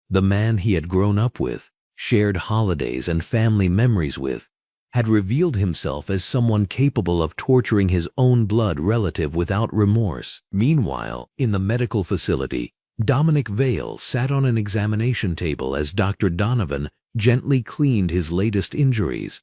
The man he had grown up with, shared holidays and family memories with, had revealed himself as someone capable of torturing his own blood relative without remorse. Meanwhile, in the medical facility, Dominic Vale sat on an examination table as Dr. Donovan gently cleaned his latest injuries.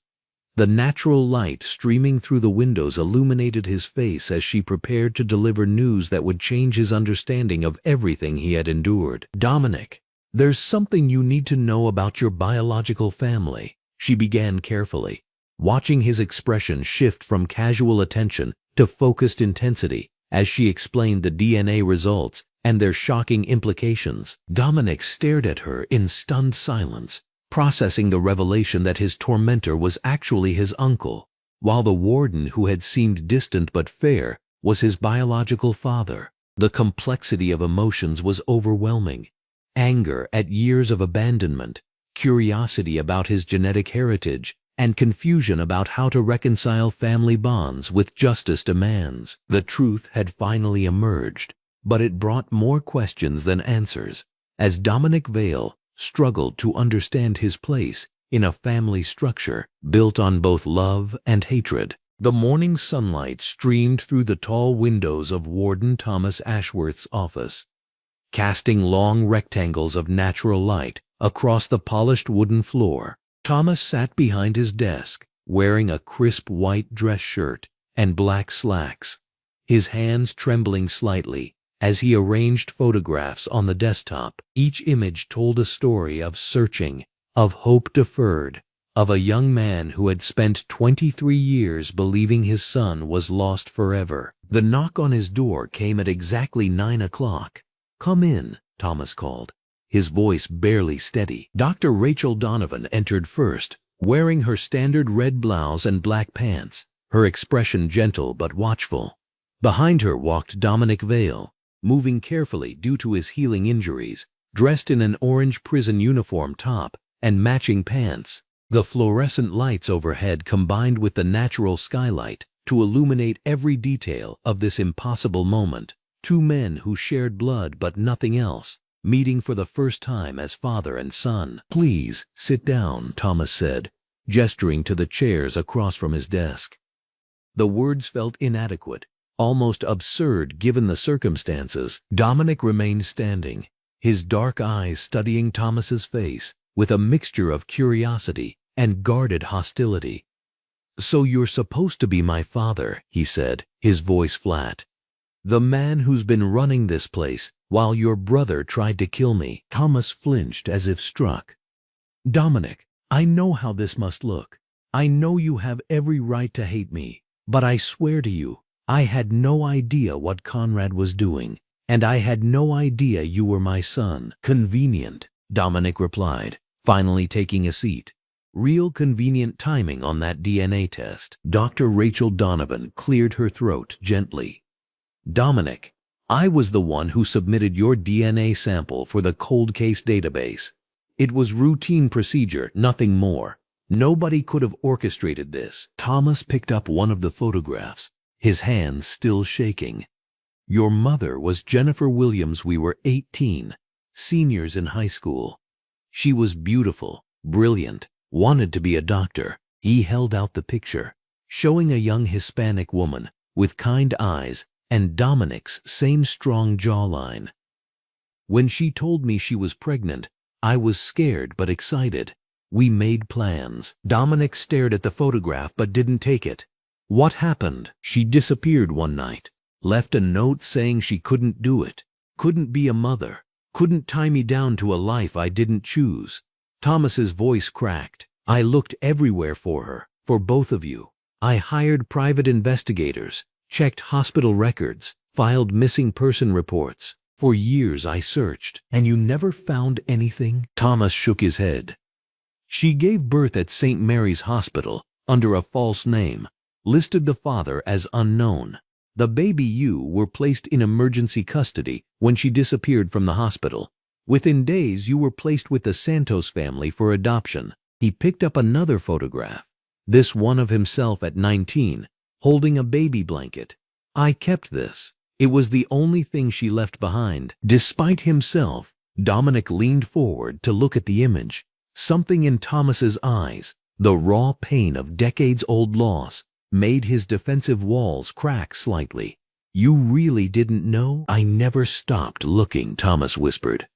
The natural light streaming through the windows illuminated his face as she prepared to deliver news that would change his understanding of everything he had endured. "Dominic, there's something you need to know about your biological family," she began carefully, watching his expression shift from casual attention to focused intensity as she explained the DNA results and their shocking implications. Dominic stared at her in stunned silence, processing the revelation that his tormentor was actually his uncle, while the warden who had seemed distant but fair was his biological father. The complexity of emotions was overwhelming. Anger at years of abandonment, curiosity about his genetic heritage, and confusion about how to reconcile family bonds with justice demands. The truth had finally emerged, but it brought more questions than answers, as Dominic Vale struggled to understand his place in a family structure built on both love and hatred. The morning sunlight streamed through the tall windows of Warden Thomas Ashworth's office, casting long rectangles of natural light across the polished wooden floor. Thomas sat behind his desk, wearing a crisp white dress shirt and black slacks, his hands trembling slightly as he arranged photographs on the desktop. Each image told a story of searching, of hope deferred, of a young man who had spent 23 years believing his son was lost forever. The knock on his door came at exactly 9 o'clock. "Come in," Thomas called, his voice barely steady. Dr. Rachel Donovan entered first, wearing her standard red blouse and black pants, her expression gentle but watchful. Behind her walked Dominic Vale, moving carefully due to his healing injuries, dressed in an orange prison uniform top and matching pants. The fluorescent lights overhead combined with the natural skylight to illuminate every detail of this impossible moment. Two men who shared blood but nothing else, meeting for the first time as father and son. "Please, sit down," Thomas said, gesturing to the chairs across from his desk. The words felt inadequate, almost absurd given the circumstances. Dominic remained standing, his dark eyes studying Thomas's face with a mixture of curiosity and guarded hostility. "So you're supposed to be my father," he said, his voice flat. "The man who's been running this place while your brother tried to kill me." Thomas flinched as if struck. "Dominic, I know how this must look. I know you have every right to hate me, but I swear to you, I had no idea what Conrad was doing, and I had no idea you were my son." "Convenient," Dominic replied, finally taking a seat. "Real convenient timing on that DNA test." Dr. Rachel Donovan cleared her throat gently. "Dominic, I was the one who submitted your DNA sample for the cold case database. It was routine procedure, nothing more. Nobody could have orchestrated this." Thomas picked up one of the photographs, his hands still shaking. "Your mother was Jennifer Williams. We were 18, seniors in high school. She was beautiful, brilliant, wanted to be a doctor." He held out the picture, showing a young Hispanic woman with kind eyes and Dominic's same strong jawline. "When she told me she was pregnant, I was scared but excited. We made plans." Dominic stared at the photograph but didn't take it. "What happened?" "She disappeared one night, left a note saying she couldn't do it, couldn't be a mother, couldn't tie me down to a life I didn't choose." Thomas's voice cracked. "I looked everywhere for her, for both of you. I hired private investigators, checked hospital records, filed missing person reports. For years I searched." "And you never found anything?" Thomas shook his head. "She gave birth at St. Mary's Hospital under a false name, listed the father as unknown. The baby you were placed in emergency custody when she disappeared from the hospital. Within days you were placed with the Santos family for adoption." He picked up another photograph, this one of himself at 19, holding a baby blanket. "I kept this. It was the only thing she left behind." Despite himself, Dominic leaned forward to look at the image. Something in Thomas's eyes, The raw pain of decades-old loss made his defensive walls crack slightly. "You really didn't know?" "I never stopped looking," Thomas whispered.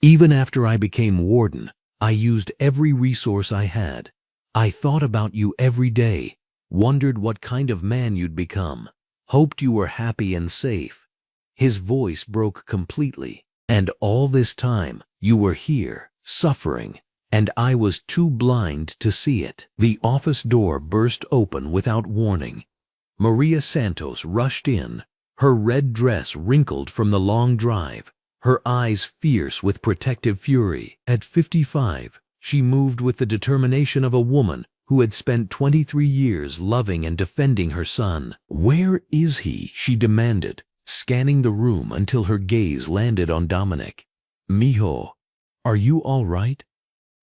"Even after I became warden, I used every resource I had. I thought about you every day, wondered what kind of man you'd become, hoped you were happy and safe." His voice broke completely. "And all this time, you were here, suffering, and I was too blind to see it." The office door burst open without warning. Maria Santos rushed in, her red dress wrinkled from the long drive, her eyes fierce with protective fury. At 55, she moved with the determination of a woman who had spent 23 years loving and defending her son. "Where is he?" she demanded, scanning the room until her gaze landed on Dominic. "Mijo, are you all right?"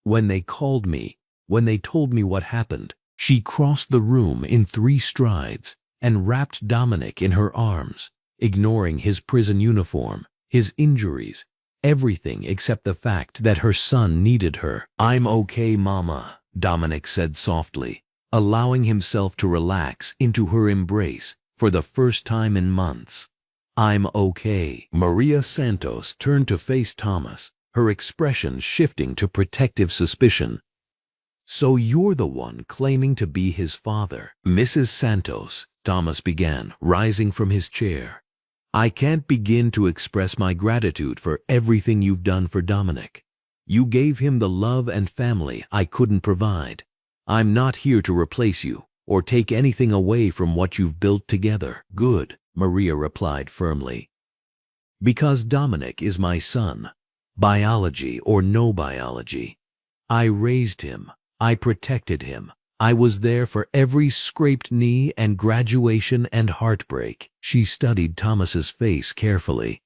When they called me, when they told me what happened, she crossed the room in 3 strides and wrapped Dominic in her arms, ignoring his prison uniform, his injuries, everything except the fact that her son needed her. "I'm okay, Mama," Dominic said softly, allowing himself to relax into her embrace for the first time in months. "I'm okay." Maria Santos turned to face Thomas, her expression shifting to protective suspicion. "So you're the one claiming to be his father?" "Mrs. Santos," Thomas began, rising from his chair, "I can't begin to express my gratitude for everything you've done for Dominic. You gave him the love and family I couldn't provide. I'm not here to replace you or take anything away from what you've built together." "Good," Maria replied firmly. "Because Dominic is my son, biology or no biology. I raised him, I protected him. I was there for every scraped knee and graduation and heartbreak." She studied Thomas's face carefully.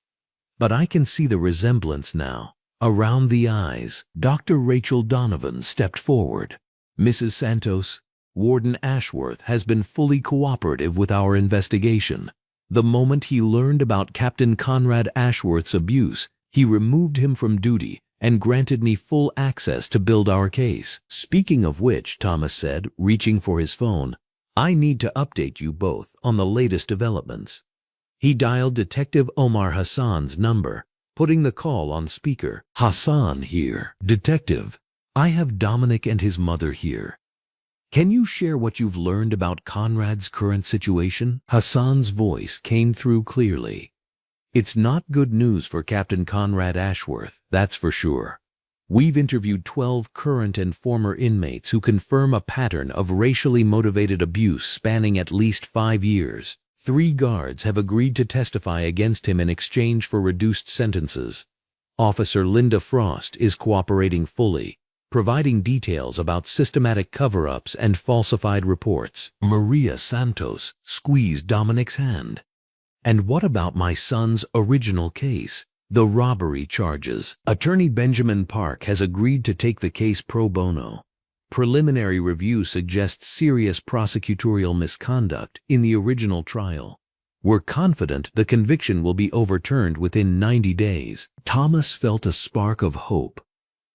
"But I can see the resemblance now. Around the eyes." Dr. Rachel Donovan stepped forward. "Mrs. Santos, Warden Ashworth has been fully cooperative with our investigation. The moment he learned about Captain Conrad Ashworth's abuse, he removed him from duty and granted me full access to build our case." "Speaking of which," Thomas said, reaching for his phone, "I need to update you both on the latest developments." He dialed Detective Omar Hassan's number, putting the call on speaker. "Hassan here. Detective, I have Dominic and his mother here. Can you share what you've learned about Conrad's current situation?" Hassan's voice came through clearly. "It's not good news for Captain Conrad Ashworth, that's for sure. We've interviewed 12 current and former inmates who confirm a pattern of racially motivated abuse spanning at least 5 years. 3 guards have agreed to testify against him in exchange for reduced sentences. Officer Linda Frost is cooperating fully, providing details about systematic cover-ups and falsified reports." Maria Santos squeezed Dominic's hand. "And what about my son's original case, the robbery charges?" "Attorney Benjamin Park has agreed to take the case pro bono. Preliminary review suggests serious prosecutorial misconduct in the original trial. We're confident the conviction will be overturned within 90 days. Thomas felt a spark of hope.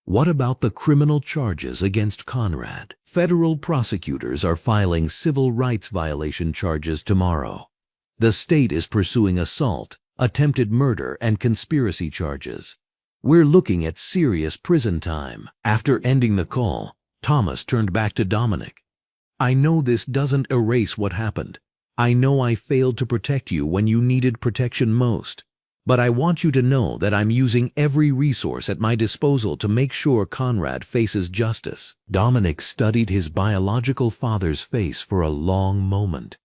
"What about the criminal charges against Conrad?" "Federal prosecutors are filing civil rights violation charges tomorrow. The state is pursuing assault, attempted murder, and conspiracy charges. We're looking at serious prison time." After ending the call, Thomas turned back to Dominic. "I know this doesn't erase what happened. I know I failed to protect you when you needed protection most. But I want you to know that I'm using every resource at my disposal to make sure Conrad faces justice." Dominic studied his biological father's face for a long moment.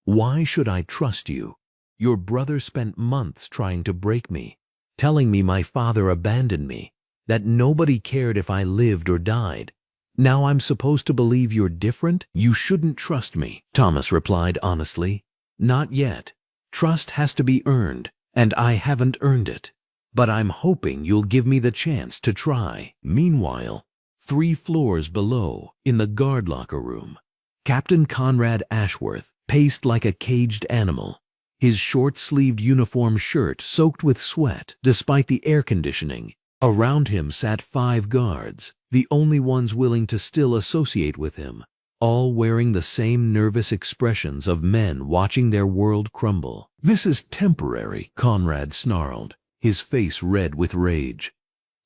"Why should I trust you? Your brother spent months trying to break me, telling me my father abandoned me, that nobody cared if I lived or died. Now I'm supposed to believe you're different?" "You shouldn't trust me," Thomas replied honestly. "Not yet. Trust has to be earned, and I haven't earned it. But I'm hoping you'll give me the chance to try." Meanwhile, 3 floors below, in the guard locker room, Captain Conrad Ashworth paced like a caged animal, his short-sleeved uniform shirt soaked with sweat despite the air conditioning, Around him sat 5 guards, the only ones willing to still associate with him, all wearing the same nervous expressions of men watching their world crumble. "This is temporary," Conrad snarled, his face red with rage.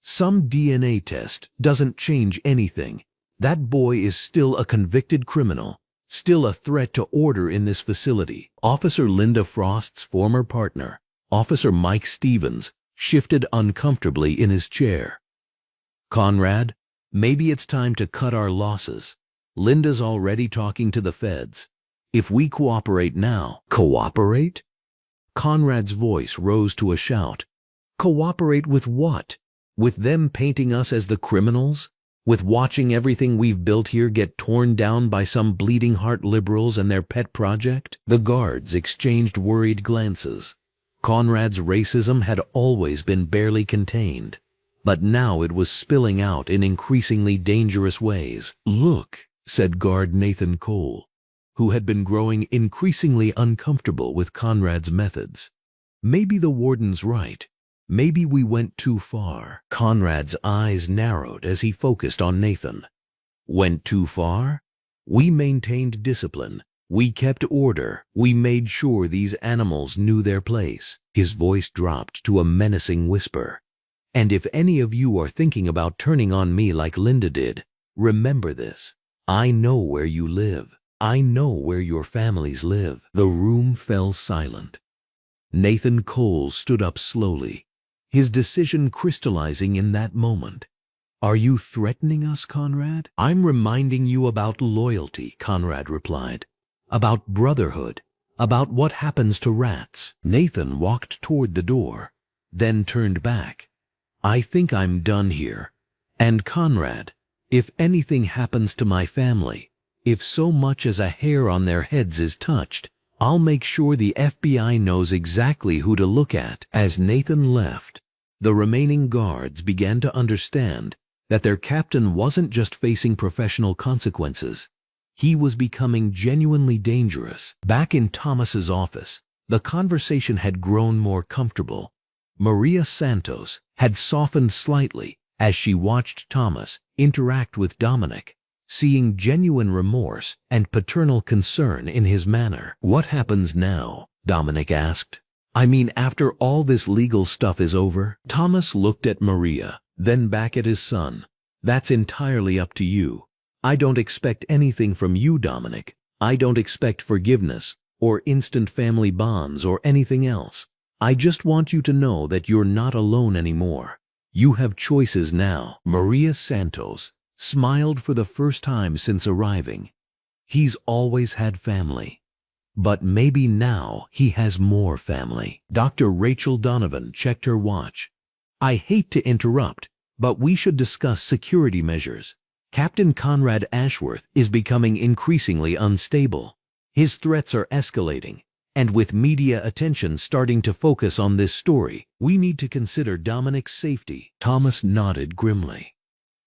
"Some DNA test doesn't change anything. That boy is still a convicted criminal, still a threat to order in this facility." Officer Linda Frost's former partner, Officer Mike Stevens, shifted uncomfortably in his chair. "Conrad, maybe it's time to cut our losses. Linda's already talking to the feds. If we cooperate now—" "Cooperate?" Conrad's voice rose to a shout. "Cooperate with what? With them painting us as the criminals? With watching everything we've built here get torn down by some bleeding heart liberals and their pet project?" The guards exchanged worried glances. Conrad's racism had always been barely contained, but now it was spilling out in increasingly dangerous ways. "Look," said Guard Nathan Cole, who had been growing increasingly uncomfortable with Conrad's methods. "Maybe the warden's right. Maybe we went too far." Conrad's eyes narrowed as he focused on Nathan. "Went too far? We maintained discipline. We kept order. We made sure these animals knew their place." His voice dropped to a menacing whisper. "And if any of you are thinking about turning on me like Linda did, remember this. I know where you live. I know where your families live." The room fell silent. Nathan Cole stood up slowly, his decision crystallizing in that moment. "Are you threatening us, Conrad?" "I'm reminding you about loyalty," Conrad replied. "About brotherhood, about what happens to rats." Nathan walked toward the door, then turned back. "I think I'm done here. And Conrad, if anything happens to my family, if so much as a hair on their heads is touched, I'll make sure the FBI knows exactly who to look at." As Nathan left, the remaining guards began to understand that their captain wasn't just facing professional consequences. He was becoming genuinely dangerous. Back in Thomas's office, the conversation had grown more comfortable. Maria Santos had softened slightly as she watched Thomas interact with Dominic, seeing genuine remorse and paternal concern in his manner. "What happens now?" Dominic asked. "I mean, after all this legal stuff is over?" Thomas looked at Maria, then back at his son. "That's entirely up to you. I don't expect anything from you, Dominic. I don't expect forgiveness or instant family bonds or anything else. I just want you to know that you're not alone anymore. You have choices now." Maria Santos smiled for the first time since arriving. He's always had family. But maybe now he has more family. Dr. Rachel Donovan checked her watch. "I hate to interrupt, but we should discuss security measures. Captain Conrad Ashworth is becoming increasingly unstable. His threats are escalating, and with media attention starting to focus on this story, we need to consider Dominic's safety." Thomas nodded grimly.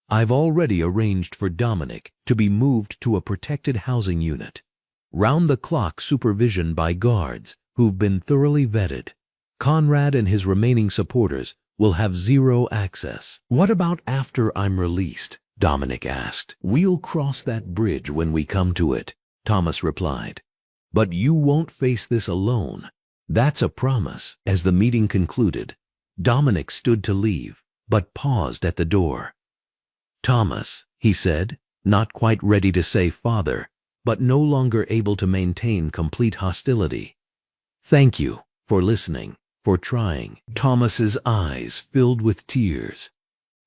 "I've already arranged for Dominic to be moved to a protected housing unit. Round-the-clock supervision by guards who've been thoroughly vetted. Conrad and his remaining supporters will have zero access." "What about after I'm released?" Dominic asked. "We'll cross that bridge when we come to it," Thomas replied. "But you won't face this alone. That's a promise." As the meeting concluded, Dominic stood to leave, but paused at the door. "Thomas," he said, not quite ready to say father, but no longer able to maintain complete hostility. "Thank you for listening, for trying." Thomas's eyes filled with tears.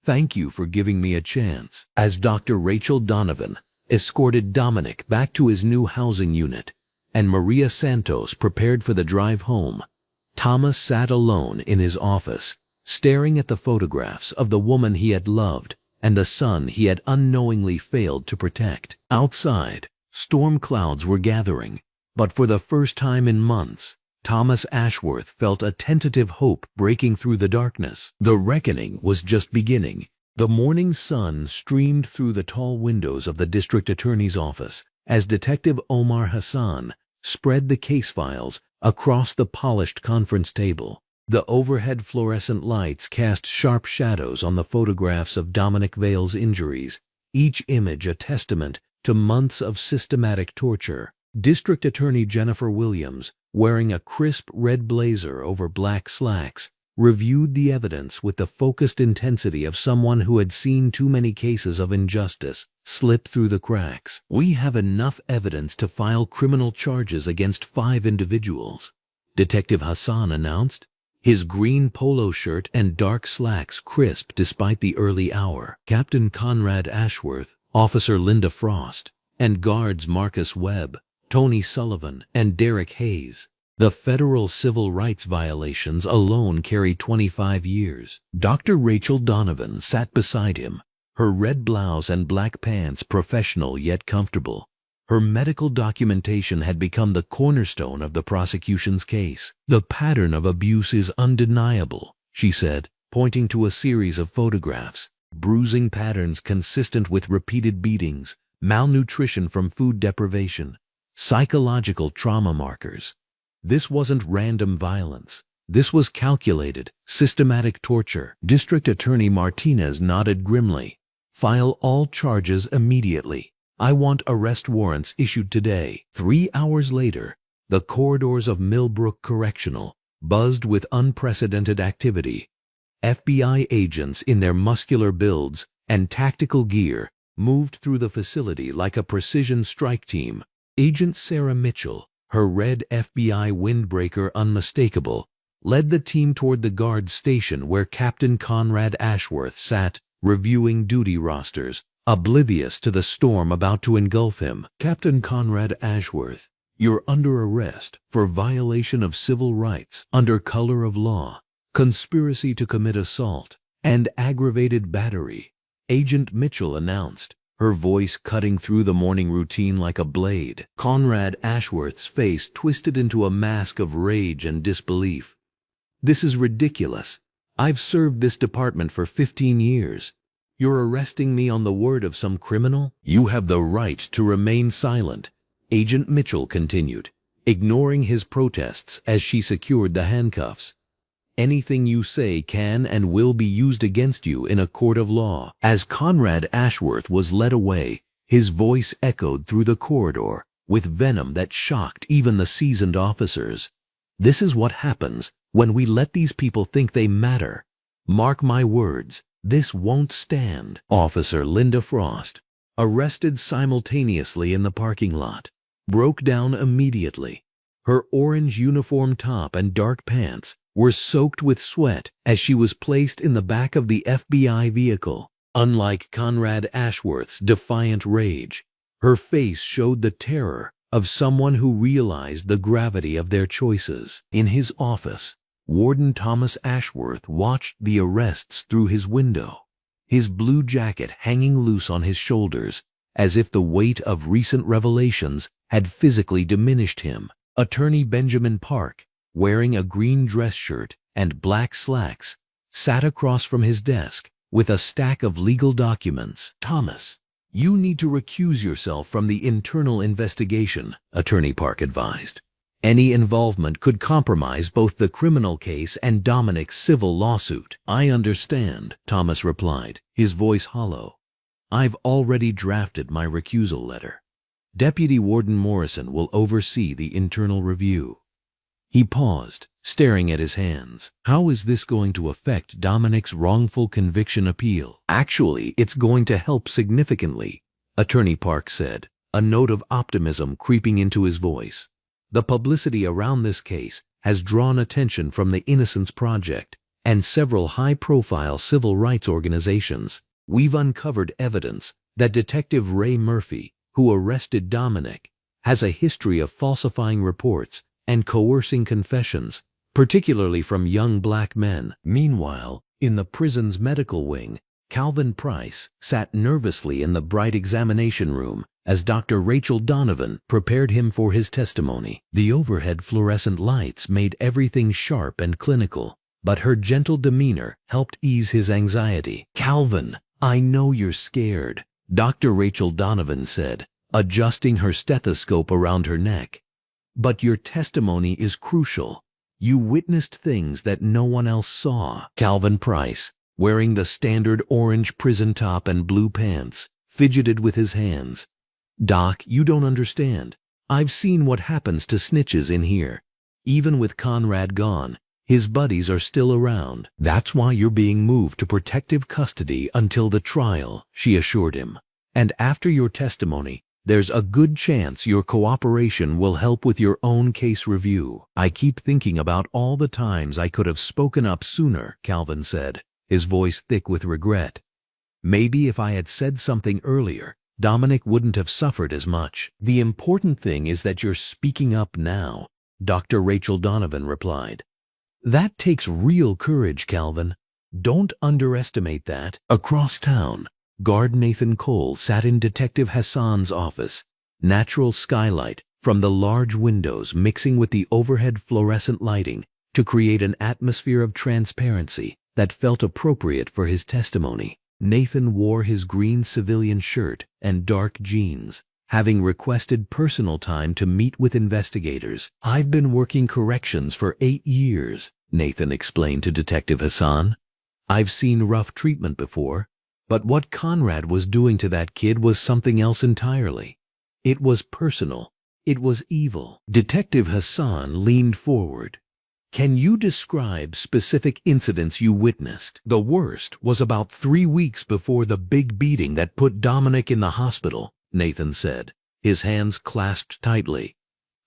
"Thank you for giving me a chance." As Dr. Rachel Donovan escorted Dominic back to his new housing unit, and Maria Santos prepared for the drive home, Thomas sat alone in his office, staring at the photographs of the woman he had loved and the son he had unknowingly failed to protect. Outside, storm clouds were gathering, but for the first time in months, Thomas Ashworth felt a tentative hope breaking through the darkness. The reckoning was just beginning. The morning sun streamed through the tall windows of the district attorney's office as Detective Omar Hassan spread the case files across the polished conference table. The overhead fluorescent lights cast sharp shadows on the photographs of Dominic Vale's injuries, each image a testament to months of systematic torture. District Attorney Jennifer Williams, wearing a crisp red blazer over black slacks, reviewed the evidence with the focused intensity of someone who had seen too many cases of injustice slip through the cracks. "We have enough evidence to file criminal charges against 5 individuals," Detective Hassan announced, his green polo shirt and dark slacks crisp despite the early hour. Captain Conrad Ashworth, Officer Linda Frost, and guards Marcus Webb, Tony Sullivan, and Derek Hayes. The federal civil rights violations alone carry 25 years. Dr. Rachel Donovan sat beside him, her red blouse and black pants professional yet comfortable. Her medical documentation had become the cornerstone of the prosecution's case. "The pattern of abuse is undeniable," she said, pointing to a series of photographs. "Bruising patterns consistent with repeated beatings, malnutrition from food deprivation, psychological trauma markers. This wasn't random violence. This was calculated, systematic torture." District Attorney Martinez nodded grimly. "File all charges immediately. I want arrest warrants issued today." 3 hours later, the corridors of Millbrook Correctional buzzed with unprecedented activity. FBI agents in their muscular builds and tactical gear moved through the facility like a precision strike team. Agent Sarah Mitchell, her red FBI windbreaker unmistakable, led the team toward the guard station where Captain Conrad Ashworth sat, reviewing duty rosters, oblivious to the storm about to engulf him. "Captain Conrad Ashworth, you're under arrest for violation of civil rights under color of law, conspiracy to commit assault, and aggravated battery," Agent Mitchell announced, her voice cutting through the morning routine like a blade. Conrad Ashworth's face twisted into a mask of rage and disbelief. "This is ridiculous. I've served this department for 15 years. You're arresting me on the word of some criminal?" "You have the right to remain silent," Agent Mitchell continued, ignoring his protests as she secured the handcuffs. "Anything you say can and will be used against you in a court of law." As Conrad Ashworth was led away, his voice echoed through the corridor with venom that shocked even the seasoned officers. "This is what happens when we let these people think they matter. Mark my words. This won't stand." Officer Linda Frost, arrested simultaneously in the parking lot, broke down immediately. Her orange uniform top and dark pants were soaked with sweat as she was placed in the back of the FBI vehicle. Unlike Conrad Ashworth's defiant rage, her face showed the terror of someone who realized the gravity of their choices. In his office, Warden Thomas Ashworth watched the arrests through his window, his blue jacket hanging loose on his shoulders, as if the weight of recent revelations had physically diminished him. Attorney Benjamin Park, wearing a green dress shirt and black slacks, sat across from his desk with a stack of legal documents. "Thomas, you need to recuse yourself from the internal investigation," Attorney Park advised. "Any involvement could compromise both the criminal case and Dominic's civil lawsuit." "I understand," Thomas replied, his voice hollow. "I've already drafted my recusal letter. Deputy Warden Morrison will oversee the internal review." He paused, staring at his hands. "How is this going to affect Dominic's wrongful conviction appeal?" "Actually, it's going to help significantly," Attorney Park said, a note of optimism creeping into his voice. "The publicity around this case has drawn attention from the Innocence Project and several high-profile civil rights organizations. We've uncovered evidence that Detective Ray Murphy, who arrested Dominic, has a history of falsifying reports and coercing confessions, particularly from young black men." Meanwhile, in the prison's medical wing, Calvin Price sat nervously in the bright examination room as Dr. Rachel Donovan prepared him for his testimony. The overhead fluorescent lights made everything sharp and clinical, but her gentle demeanor helped ease his anxiety. "Calvin, I know you're scared," Dr. Rachel Donovan said, adjusting her stethoscope around her neck. "But your testimony is crucial. You witnessed things that no one else saw. Calvin Price, wearing the standard orange prison top and blue pants, fidgeted with his hands. Doc, you don't understand. I've seen what happens to snitches in here. Even with Conrad gone, his buddies are still around. That's why you're being moved to protective custody until the trial, she assured him. And after your testimony, there's a good chance your cooperation will help with your own case review. I keep thinking about all the times I could have spoken up sooner, Calvin said, his voice thick with regret. Maybe if I had said something earlier, Dominic wouldn't have suffered as much. The important thing is that you're speaking up now, Dr. Rachel Donovan replied. That takes real courage, Calvin. Don't underestimate that. Across town, Guard Nathan Cole sat in Detective Hassan's office, natural skylight from the large windows mixing with the overhead fluorescent lighting to create an atmosphere of transparency that felt appropriate for his testimony. Nathan wore his green civilian shirt and dark jeans, having requested personal time to meet with investigators. I've been working corrections for 8 years, Nathan explained to Detective Hassan. I've seen rough treatment before, but what Conrad was doing to that kid was something else entirely. It was personal. It was evil. Detective Hassan leaned forward. Can you describe specific incidents you witnessed? The worst was about 3 weeks before the big beating that put Dominic in the hospital, Nathan said, his hands clasped tightly.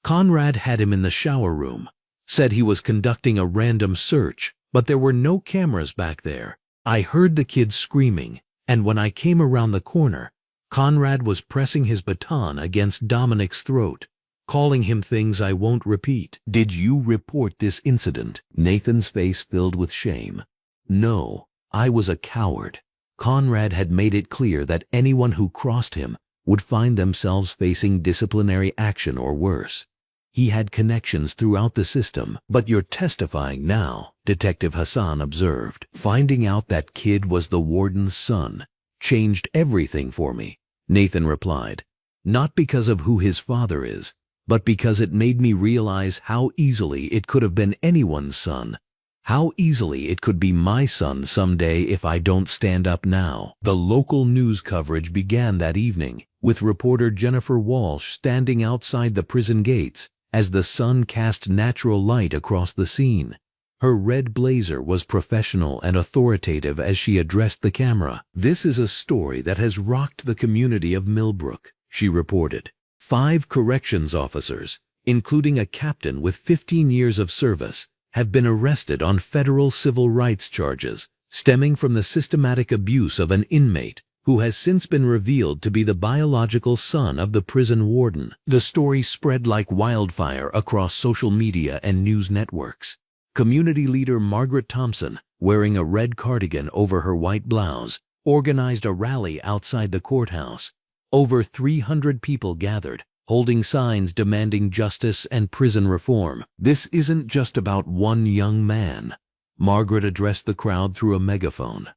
Conrad had him in the shower room, said he was conducting a random search, but there were no cameras back there. I heard the kids screaming, and when I came around the corner, Conrad was pressing his baton against Dominic's throat, calling him things I won't repeat. Did you report this incident? Nathan's face filled with shame. No, I was a coward. Conrad had made it clear that anyone who crossed him would find themselves facing disciplinary action or worse. He had connections throughout the system. But you're testifying now, Detective Hassan observed. Finding out that kid was the warden's son changed everything for me, Nathan replied. Not because of who his father is, but because it made me realize how easily it could have been anyone's son. How easily it could be my son someday if I don't stand up now. The local news coverage began that evening, with reporter Jennifer Walsh standing outside the prison gates as the sun cast natural light across the scene. Her red blazer was professional and authoritative as she addressed the camera. This is a story that has rocked the community of Millbrook, she reported. 5 corrections officers, including a captain with 15 years of service, have been arrested on federal civil rights charges stemming from the systematic abuse of an inmate who has since been revealed to be the biological son of the prison warden. The story spread like wildfire across social media and news networks. Community leader Margaret Thompson, wearing a red cardigan over her white blouse, organized a rally outside the courthouse. Over 300 people gathered, holding signs demanding justice and prison reform. This isn't just about one young man, Margaret addressed the crowd through a megaphone.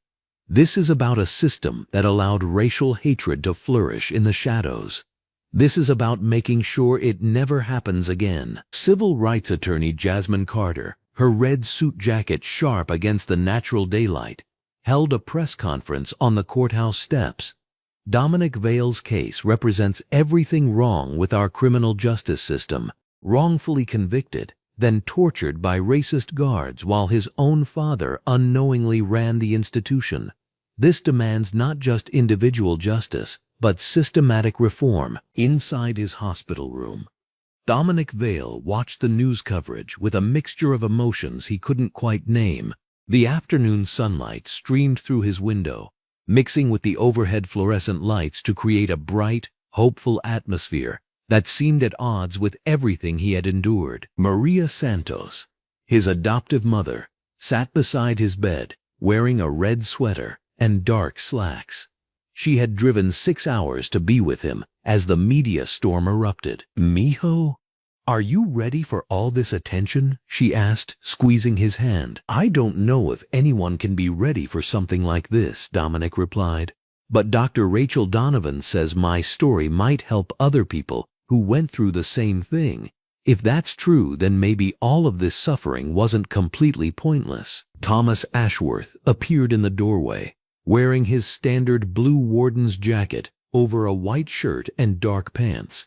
This is about a system that allowed racial hatred to flourish in the shadows. This is about making sure it never happens again. Civil rights attorney Jasmine Carter, her red suit jacket sharp against the natural daylight, held a press conference on the courthouse steps. Dominic Vale's case represents everything wrong with our criminal justice system. Wrongfully convicted, then tortured by racist guards while his own father unknowingly ran the institution. This demands not just individual justice, but systematic reform. Inside his hospital room, Dominic Vale watched the news coverage with a mixture of emotions he couldn't quite name. The afternoon sunlight streamed through his window, mixing with the overhead fluorescent lights to create a bright, hopeful atmosphere that seemed at odds with everything he had endured. Maria Santos, his adoptive mother, sat beside his bed, wearing a red sweater and dark slacks. She had driven 6 hours to be with him as the media storm erupted. "Mijo, are you ready for all this attention?" she asked, squeezing his hand. "I don't know if anyone can be ready for something like this," Dominic replied. "But Dr. Rachel Donovan says my story might help other people who went through the same thing. If that's true, then maybe all of this suffering wasn't completely pointless. Thomas Ashworth appeared in the doorway, wearing his standard blue warden's jacket over a white shirt and dark pants.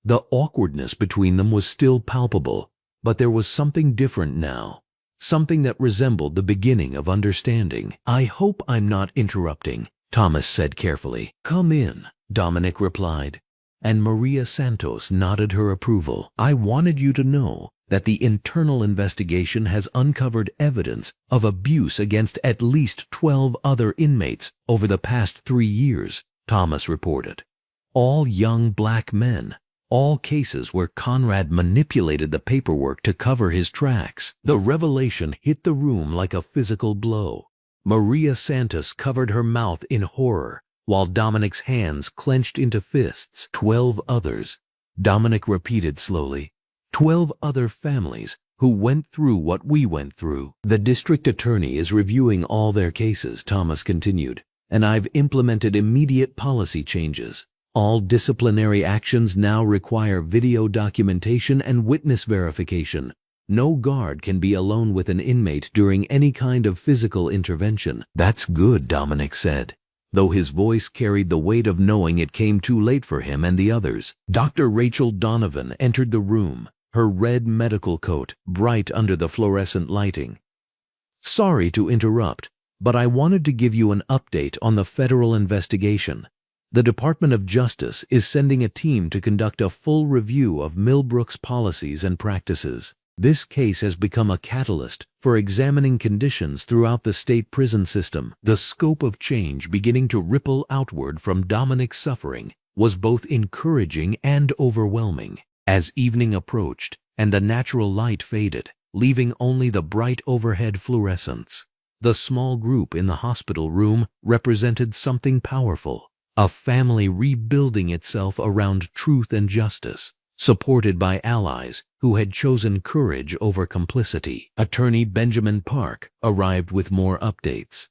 The awkwardness between them was still palpable, but there was something different now, something that resembled the beginning of understanding. "I hope I'm not interrupting," Thomas said carefully. "Come in," Dominic replied, and Maria Santos nodded her approval. "I wanted you to know that the internal investigation has uncovered evidence of abuse against at least 12 other inmates over the past 3 years, Thomas reported. All young black men, all cases where Conrad manipulated the paperwork to cover his tracks. The revelation hit the room like a physical blow. Maria Santos covered her mouth in horror, while Dominic's hands clenched into fists. 12 others, Dominic repeated slowly. 12 other families who went through what we went through. The district attorney is reviewing all their cases, Thomas continued, and I've implemented immediate policy changes. All disciplinary actions now require video documentation and witness verification. No guard can be alone with an inmate during any kind of physical intervention. "That's good," Dominic said, though his voice carried the weight of knowing it came too late for him and the others. Dr. Rachel Donovan entered the room, her red medical coat bright under the fluorescent lighting. "Sorry to interrupt, but I wanted to give you an update on the federal investigation. The Department of Justice is sending a team to conduct a full review of Millbrook's policies and practices. This case has become a catalyst for examining conditions throughout the state prison system." The scope of change beginning to ripple outward from Dominic's suffering was both encouraging and overwhelming. As evening approached and the natural light faded, leaving only the bright overhead fluorescence, the small group in the hospital room represented something powerful. A family rebuilding itself around truth and justice, supported by allies who had chosen courage over complicity. Attorney Benjamin Park arrived with more updates.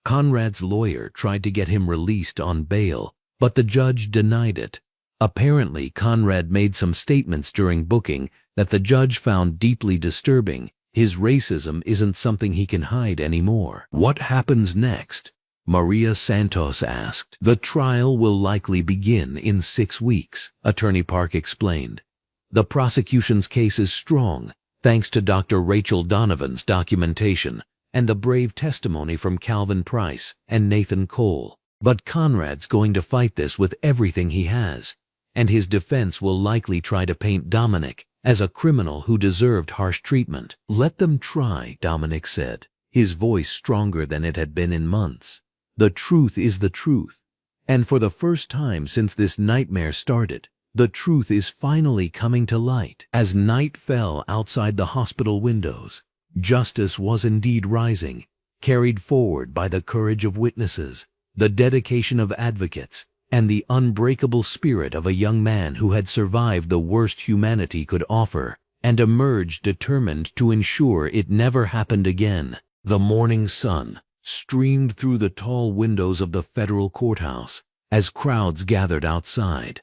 Conrad's lawyer tried to get him released on bail, but the judge denied it. Apparently, Conrad made some statements during booking that the judge found deeply disturbing. His racism isn't something he can hide anymore. "What happens next?" Maria Santos asked. "The trial will likely begin in 6 weeks, Attorney Park explained. The prosecution's case is strong, thanks to Dr. Rachel Donovan's documentation and the brave testimony from Calvin Price and Nathan Cole. But Conrad's going to fight this with everything he has, and his defense will likely try to paint Dominic as a criminal who deserved harsh treatment." "Let them try," Dominic said, his voice stronger than it had been in months. "The truth is the truth, and for the first time since this nightmare started, the truth is finally coming to light." As night fell outside the hospital windows, justice was indeed rising, carried forward by the courage of witnesses, the dedication of advocates, and the unbreakable spirit of a young man who had survived the worst humanity could offer and emerged determined to ensure it never happened again. The morning sun streamed through the tall windows of the federal courthouse as crowds gathered outside,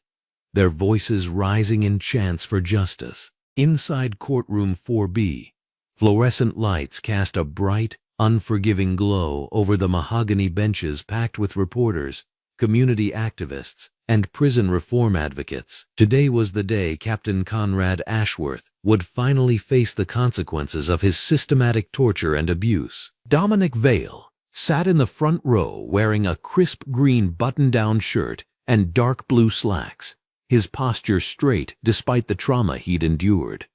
their voices rising in chants for justice. Inside courtroom 4B, fluorescent lights cast a bright, unforgiving glow over the mahogany benches packed with reporters, community activists, and prison reform advocates. Today was the day Captain Conrad Ashworth would finally face the consequences of his systematic torture and abuse. Dominic Vale sat in the front row wearing a crisp green button-down shirt and dark blue slacks, his posture straight despite the trauma he'd endured.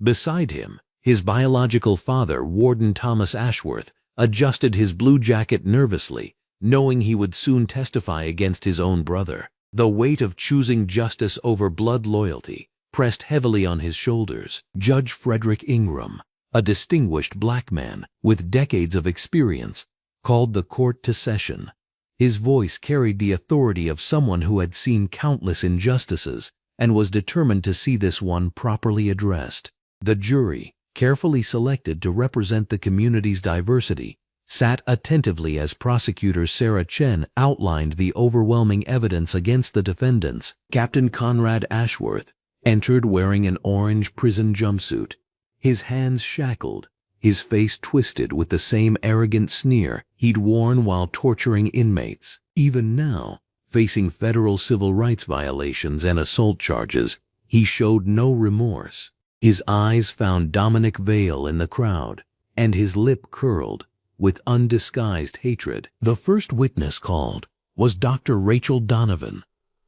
Beside him, his biological father, Warden Thomas Ashworth, adjusted his blue jacket nervously, knowing he would soon testify against his own brother. The weight of choosing justice over blood loyalty pressed heavily on his shoulders. Judge Frederick Ingram, a distinguished black man with decades of experience, called the court to session. His voice carried the authority of someone who had seen countless injustices and was determined to see this one properly addressed. The jury, carefully selected to represent the community's diversity, sat attentively as prosecutor Sarah Chen outlined the overwhelming evidence against the defendants. Captain Conrad Ashworth, entered wearing an orange prison jumpsuit, his hands shackled, his face twisted with the same arrogant sneer he'd worn while torturing inmates. Even now, facing federal civil rights violations and assault charges, he showed no remorse. His eyes found Dominic Vale in the crowd, and his lip curled with undisguised hatred. The first witness called was Dr. Rachel Donovan,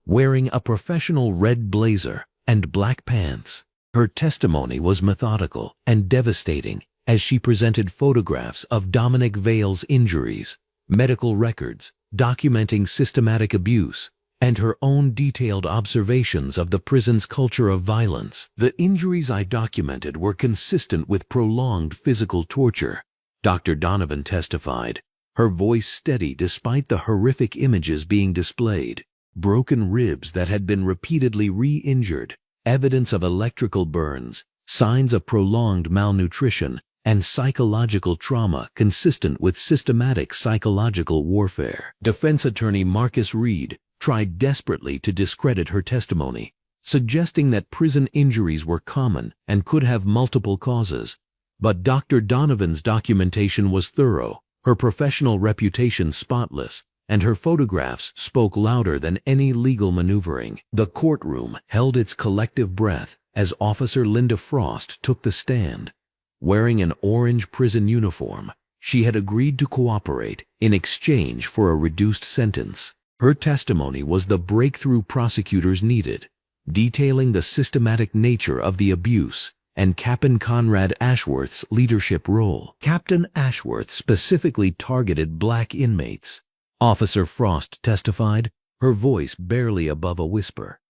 wearing a professional red blazer and black pants. Her testimony was methodical and devastating as she presented photographs of Dominic Vale's injuries, medical records documenting systematic abuse, and her own detailed observations of the prison's culture of violence. The injuries I documented were consistent with prolonged physical torture, Dr. Donovan testified, her voice steady despite the horrific images being displayed. Broken ribs that had been repeatedly re-injured, evidence of electrical burns, signs of prolonged malnutrition, and psychological trauma consistent with systematic psychological warfare. Defense attorney Marcus Reed tried desperately to discredit her testimony, suggesting that prison injuries were common and could have multiple causes. But Dr. Donovan's documentation was thorough, her professional reputation spotless, and her photographs spoke louder than any legal maneuvering. The courtroom held its collective breath as Officer Linda Frost took the stand. Wearing an orange prison uniform, she had agreed to cooperate in exchange for a reduced sentence. Her testimony was the breakthrough prosecutors needed, detailing the systematic nature of the abuse and Captain Conrad Ashworth's leadership role. Captain Ashworth specifically targeted black inmates. Officer Frost testified, her voice barely above a whisper.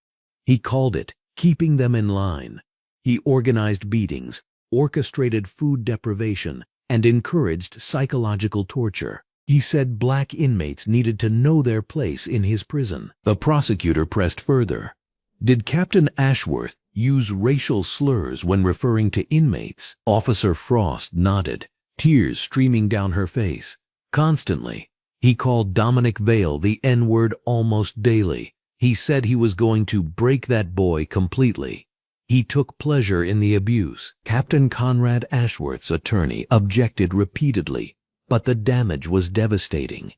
He called it keeping them in line. He organized beatings, orchestrated food deprivation, and encouraged psychological torture. He said black inmates needed to know their place in his prison. The prosecutor pressed further. Did Captain Ashworth use racial slurs when referring to inmates? Officer Frost nodded, tears streaming down her face. Constantly. He called Dominic Vale the N-word almost daily. He said he was going to break that boy completely. He took pleasure in the abuse. Captain Conrad Ashworth's attorney objected repeatedly, but the damage was devastating.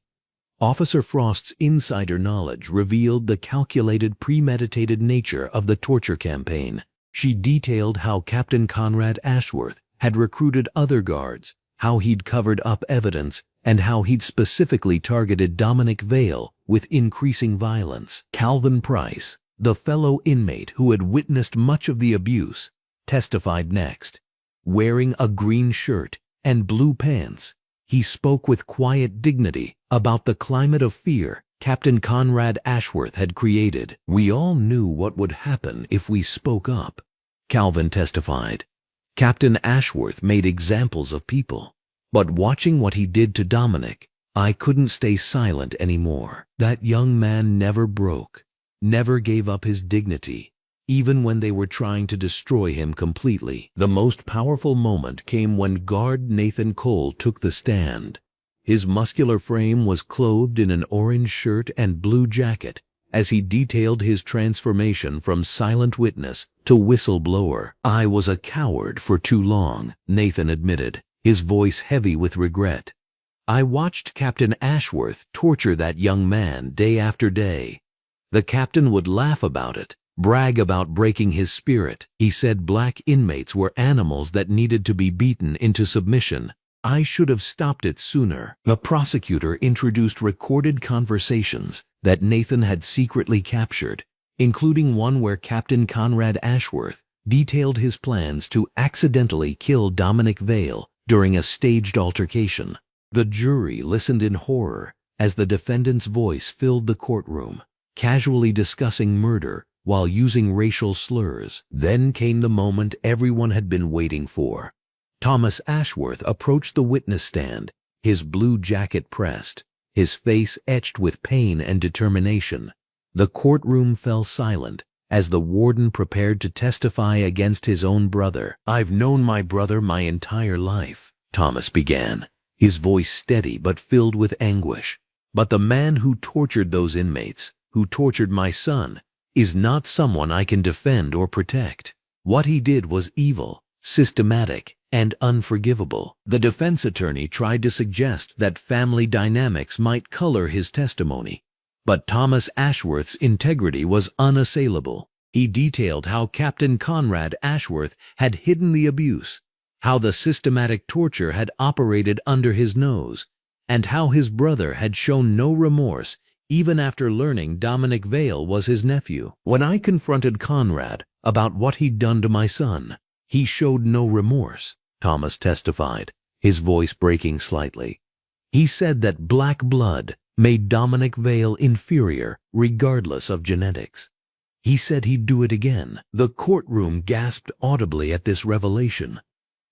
Officer Frost's insider knowledge revealed the calculated, premeditated nature of the torture campaign. She detailed how Captain Conrad Ashworth had recruited other guards, how he'd covered up evidence, and how he'd specifically targeted Dominic Vale with increasing violence. Calvin Price, the fellow inmate who had witnessed much of the abuse, testified next. Wearing a green shirt and blue pants, he spoke with quiet dignity about the climate of fear Captain Conrad Ashworth had created. We all knew what would happen if we spoke up, Calvin testified. Captain Ashworth made examples of people, but watching what he did to Dominic, I couldn't stay silent anymore. That young man never broke, never gave up his dignity, even when they were trying to destroy him completely. The most powerful moment came when guard Nathan Cole took the stand. His muscular frame was clothed in an orange shirt and blue jacket as he detailed his transformation from silent witness to whistleblower. I was a coward for too long, Nathan admitted, his voice heavy with regret. I watched Captain Ashworth torture that young man day after day. The captain would laugh about it, brag about breaking his spirit. He said black inmates were animals that needed to be beaten into submission. I should have stopped it sooner. The prosecutor introduced recorded conversations that Nathan had secretly captured, including one where Captain Conrad Ashworth detailed his plans to accidentally kill Dominic Vale during a staged altercation. The jury listened in horror as the defendant's voice filled the courtroom, casually discussing murder while using racial slurs. Then came the moment everyone had been waiting for. Thomas Ashworth approached the witness stand, his blue jacket pressed, his face etched with pain and determination. The courtroom fell silent as the warden prepared to testify against his own brother. I've known my brother my entire life, Thomas began, his voice steady but filled with anguish. But the man who tortured those inmates, who tortured my son, is not someone I can defend or protect. What he did was evil, systematic, and unforgivable. The defense attorney tried to suggest that family dynamics might color his testimony, but Thomas Ashworth's integrity was unassailable. He detailed how Captain Conrad Ashworth had hidden the abuse, how the systematic torture had operated under his nose, and how his brother had shown no remorse even after learning Dominic Vale was his nephew. When I confronted Conrad about what he'd done to my son, he showed no remorse, Thomas testified, his voice breaking slightly. He said that black blood made Dominic Vale inferior regardless of genetics. He said he'd do it again. The courtroom gasped audibly at this revelation.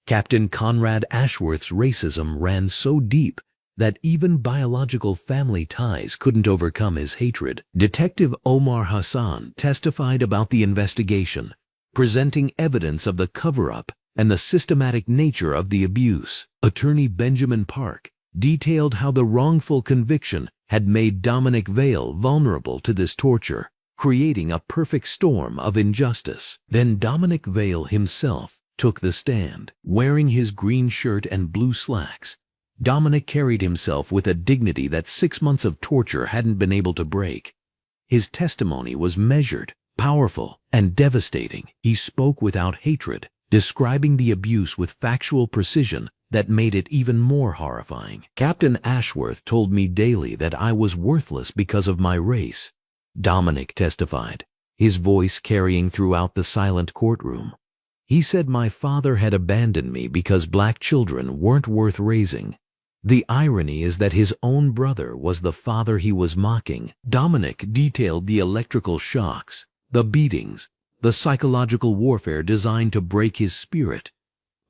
Captain Conrad Ashworth's racism ran so deep that even biological family ties couldn't overcome his hatred. Detective Omar Hassan testified about the investigation, presenting evidence of the cover-up and the systematic nature of the abuse. Attorney Benjamin Park detailed how the wrongful conviction had made Dominic Vale vulnerable to this torture, creating a perfect storm of injustice. Then Dominic Vale himself took the stand. Wearing his green shirt and blue slacks, Dominic carried himself with a dignity that 6 months of torture hadn't been able to break. His testimony was measured, powerful, and devastating. He spoke without hatred, describing the abuse with factual precision that made it even more horrifying. Captain Ashworth told me daily that I was worthless because of my race, Dominic testified, his voice carrying throughout the silent courtroom. He said my father had abandoned me because black children weren't worth raising. The irony is that his own brother was the father he was mocking. Dominic detailed the electrical shocks, the beatings, the psychological warfare designed to break his spirit.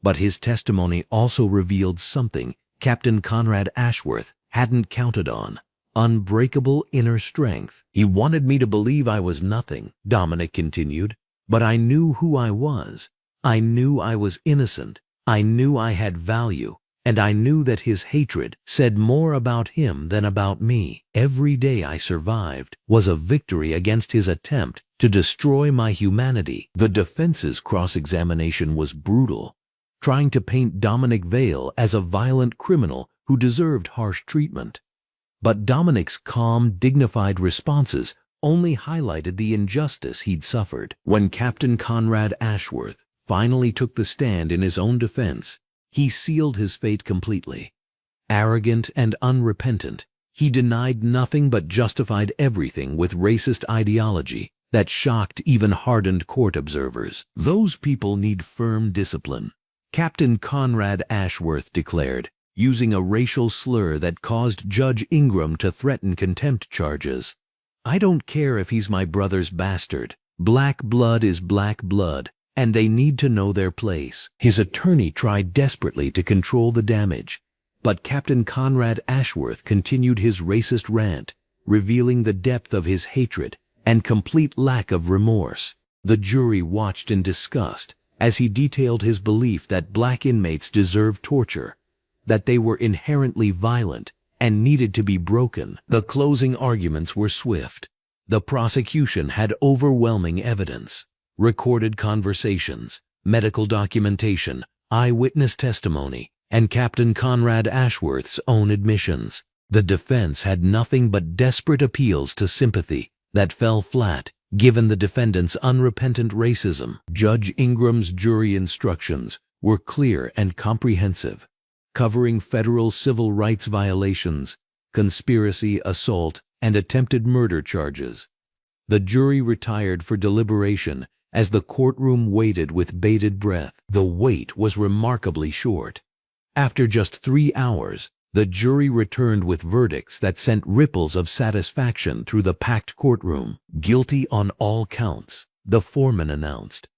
But his testimony also revealed something Captain Conrad Ashworth hadn't counted on: unbreakable inner strength. He wanted me to believe I was nothing, Dominic continued, but I knew who I was. I knew I was innocent. I knew I had value. And I knew that his hatred said more about him than about me. Every day I survived was a victory against his attempt to destroy my humanity. The defense's cross-examination was brutal, trying to paint Dominic Vale as a violent criminal who deserved harsh treatment. But Dominic's calm, dignified responses only highlighted the injustice he'd suffered. When Captain Conrad Ashworth finally took the stand in his own defense, he sealed his fate completely. Arrogant and unrepentant, he denied nothing but justified everything with racist ideology that shocked even hardened court observers. Those people need firm discipline, Captain Conrad Ashworth declared, using a racial slur that caused Judge Ingram to threaten contempt charges. I don't care if he's my brother's bastard. Black blood is black blood, and they need to know their place. His attorney tried desperately to control the damage, but Captain Conrad Ashworth continued his racist rant, revealing the depth of his hatred and complete lack of remorse. The jury watched in disgust as he detailed his belief that black inmates deserved torture, that they were inherently violent and needed to be broken. The closing arguments were swift. The prosecution had overwhelming evidence: recorded conversations, medical documentation, eyewitness testimony, and Captain Conrad Ashworth's own admissions. The defense had nothing but desperate appeals to sympathy that fell flat given the defendant's unrepentant racism. Judge Ingram's jury instructions were clear and comprehensive, covering federal civil rights violations, conspiracy, assault, and attempted murder charges. The jury retired for deliberation as the courtroom waited with bated breath. The wait was remarkably short. After just 3 hours, the jury returned with verdicts that sent ripples of satisfaction through the packed courtroom. Guilty on all counts, the foreman announced,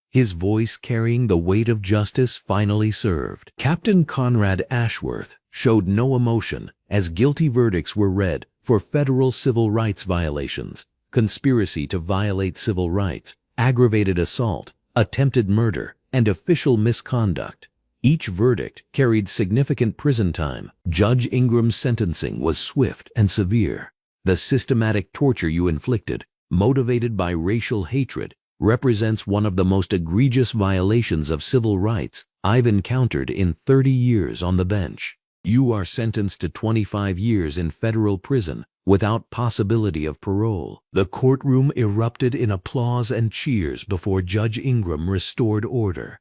his voice carrying the weight of justice finally served. Captain Conrad Ashworth showed no emotion as guilty verdicts were read for federal civil rights violations, conspiracy to violate civil rights, aggravated assault, attempted murder, and official misconduct. Each verdict carried significant prison time. Judge Ingram's sentencing was swift and severe. The systematic torture you inflicted motivated by racial hatred, represents one of the most egregious violations of civil rights I've encountered in 30 years on the bench. You are sentenced to 25 years in federal prison without possibility of parole." The courtroom erupted in applause and cheers before Judge Ingram restored order.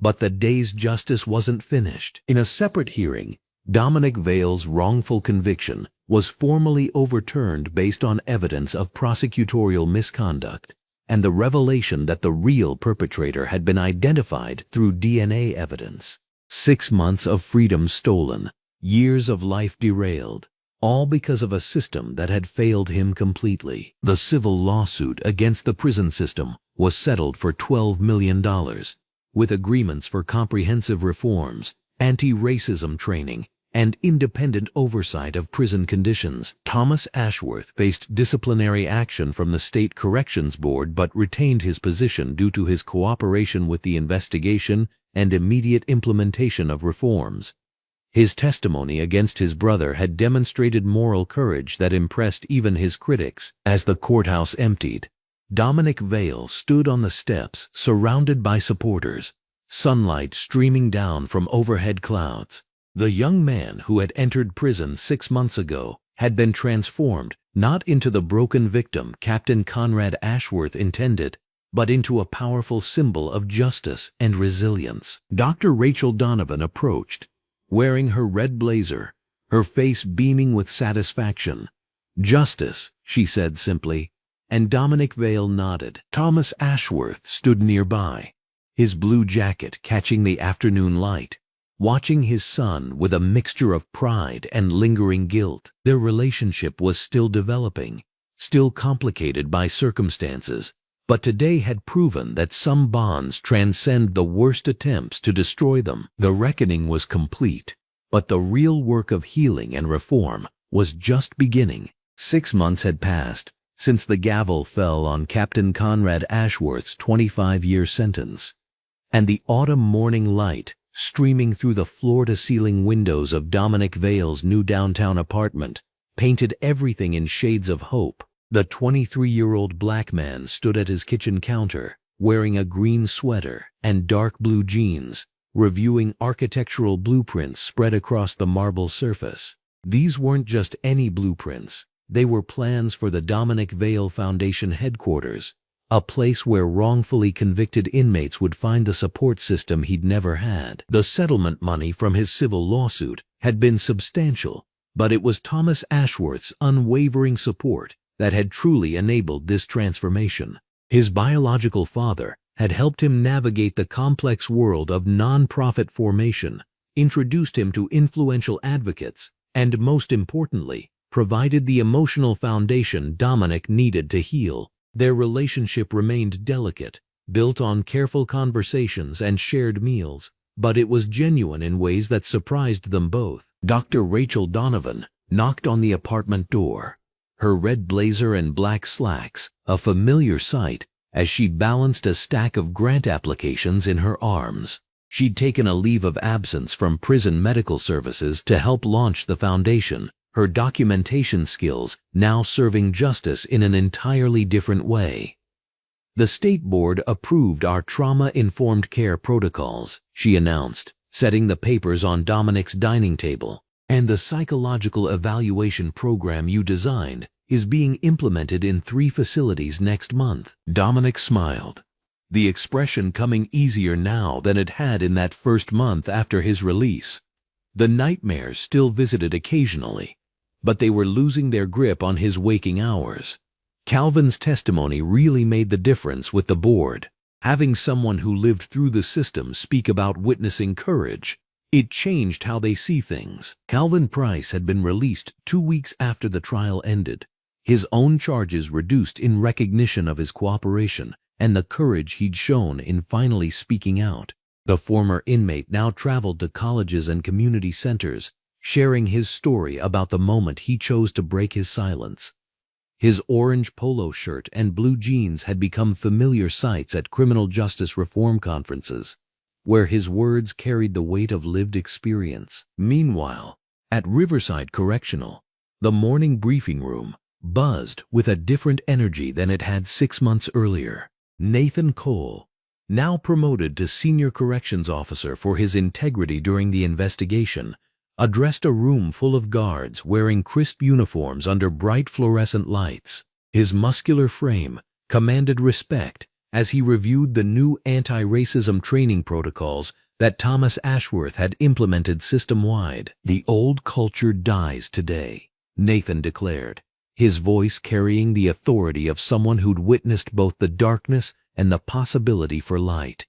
But the day's justice wasn't finished. In a separate hearing, Dominic Vale's wrongful conviction was formally overturned based on evidence of prosecutorial misconduct and the revelation that the real perpetrator had been identified through DNA evidence. 6 months of freedom stolen, years of life derailed, all because of a system that had failed him completely. The civil lawsuit against the prison system was settled for $12 million, with agreements for comprehensive reforms, anti-racism training, and independent oversight of prison conditions. Thomas Ashworth faced disciplinary action from the State Corrections Board but retained his position due to his cooperation with the investigation and immediate implementation of reforms. His testimony against his brother had demonstrated moral courage that impressed even his critics. As the courthouse emptied, Dominic Vale stood on the steps surrounded by supporters, sunlight streaming down from overhead clouds. The young man who had entered prison 6 months ago had been transformed not into the broken victim Captain Conrad Ashworth intended, but into a powerful symbol of justice and resilience. Dr. Rachel Donovan approached, wearing her red blazer, her face beaming with satisfaction. "Justice," she said simply, and Dominic Vale nodded. Thomas Ashworth stood nearby, his blue jacket catching the afternoon light, watching his son with a mixture of pride and lingering guilt. Their relationship was still developing, still complicated by circumstances, but today had proven that some bonds transcend the worst attempts to destroy them. The reckoning was complete, but the real work of healing and reform was just beginning. 6 months had passed since the gavel fell on Captain Conrad Ashworth's 25-year sentence, and the autumn morning light streaming through the floor-to-ceiling windows of Dominic Vale's new downtown apartment painted everything in shades of hope. The 23-year-old black man stood at his kitchen counter, wearing a green sweater and dark blue jeans, reviewing architectural blueprints spread across the marble surface. These weren't just any blueprints. They were plans for the Dominic Vale Foundation headquarters, a place where wrongfully convicted inmates would find the support system he'd never had. The settlement money from his civil lawsuit had been substantial, but it was Thomas Ashworth's unwavering support that had truly enabled this transformation. His biological father had helped him navigate the complex world of nonprofit formation, introduced him to influential advocates, and most importantly, provided the emotional foundation Dominic needed to heal. Their relationship remained delicate, built on careful conversations and shared meals, but it was genuine in ways that surprised them both. Dr. Rachel Donovan knocked on the apartment door, her red blazer and black slacks a familiar sight as she balanced a stack of grant applications in her arms. She'd taken a leave of absence from prison medical services to help launch the foundation, her documentation skills now serving justice in an entirely different way. "The state board approved our trauma-informed care protocols," she announced, setting the papers on Dominic's dining table. "And the psychological evaluation program you designed is being implemented in 3 facilities next month." Dominic smiled, the expression coming easier now than it had in that first month after his release. The nightmares still visited occasionally, but they were losing their grip on his waking hours. Calvin's testimony really made the difference with the board. Having someone who lived through the system speak about witnessing courage, it changed how they see things. Calvin Price had been released 2 weeks after the trial ended, his own charges reduced in recognition of his cooperation and the courage he'd shown in finally speaking out. The former inmate now traveled to colleges and community centers, sharing his story about the moment he chose to break his silence. His orange polo shirt and blue jeans had become familiar sights at criminal justice reform conferences, where his words carried the weight of lived experience. Meanwhile, at Riverside Correctional, the morning briefing room, buzzed with a different energy than it had 6 months earlier. Nathan Cole, now promoted to senior corrections officer for his integrity during the investigation, addressed a room full of guards wearing crisp uniforms under bright fluorescent lights. His muscular frame commanded respect as he reviewed the new anti-racism training protocols that Thomas Ashworth had implemented system-wide. "The old culture dies today," Nathan declared, his voice carrying the authority of someone who'd witnessed both the darkness and the possibility for light.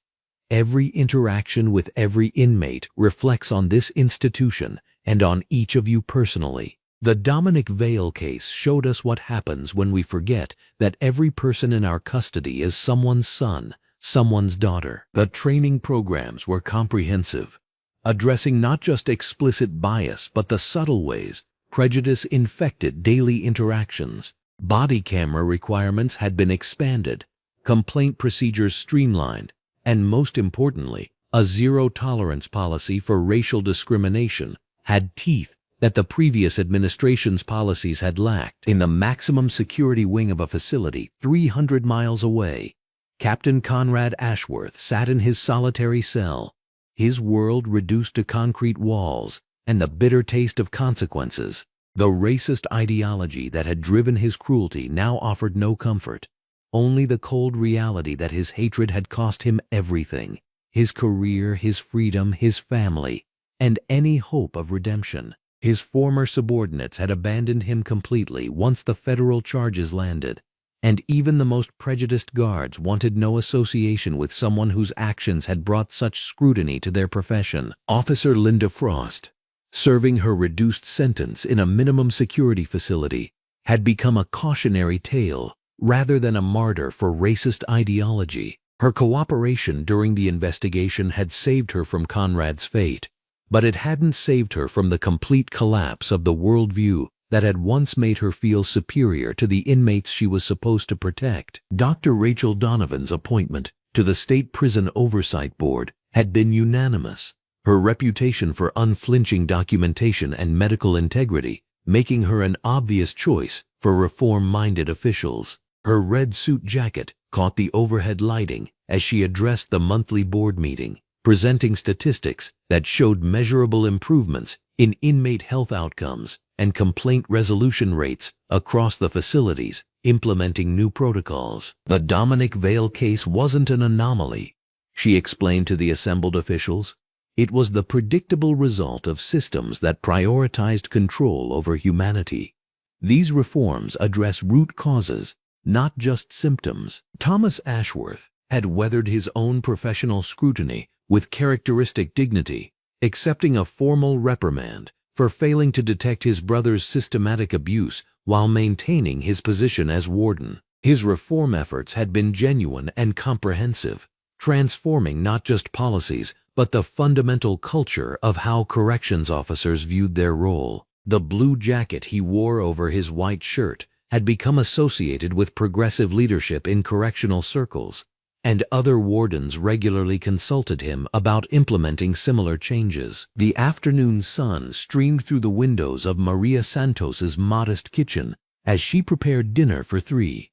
"Every interaction with every inmate reflects on this institution and on each of you personally. The Dominic Vale case showed us what happens when we forget that every person in our custody is someone's son, someone's daughter." The training programs were comprehensive, addressing not just explicit bias but the subtle ways prejudice infected daily interactions. Body camera requirements had been expanded, complaint procedures streamlined, and most importantly, a zero-tolerance policy for racial discrimination had teeth that the previous administration's policies had lacked. In the maximum security wing of a facility 300 miles away, Captain Conrad Ashworth sat in his solitary cell, his world reduced to concrete walls and the bitter taste of consequences. The racist ideology that had driven his cruelty now offered no comfort, only the cold reality that his hatred had cost him everything: his career, his freedom, his family, and any hope of redemption. His former subordinates had abandoned him completely once the federal charges landed, and even the most prejudiced guards wanted no association with someone whose actions had brought such scrutiny to their profession. Officer Linda Frost, serving her reduced sentence in a minimum security facility, had become a cautionary tale rather than a martyr for racist ideology. Her cooperation during the investigation had saved her from Conrad's fate, but it hadn't saved her from the complete collapse of the worldview that had once made her feel superior to the inmates she was supposed to protect. Dr. Rachel Donovan's appointment to the State Prison Oversight Board had been unanimous, her reputation for unflinching documentation and medical integrity making her an obvious choice for reform-minded officials. Her red suit jacket caught the overhead lighting as she addressed the monthly board meeting, presenting statistics that showed measurable improvements in inmate health outcomes and complaint resolution rates across the facilities, implementing new protocols. The Dominic Vale case wasn't an anomaly, she explained to the assembled officials. It was the predictable result of systems that prioritized control over humanity. These reforms address root causes, not just symptoms. Thomas Ashworth had weathered his own professional scrutiny with characteristic dignity, accepting a formal reprimand for failing to detect his brother's systematic abuse while maintaining his position as warden. His reform efforts had been genuine and comprehensive, transforming not just policies but the fundamental culture of how corrections officers viewed their role. The blue jacket he wore over his white shirt had become associated with progressive leadership in correctional circles, and other wardens regularly consulted him about implementing similar changes. The afternoon sun streamed through the windows of Maria Santos's modest kitchen as she prepared dinner for 3.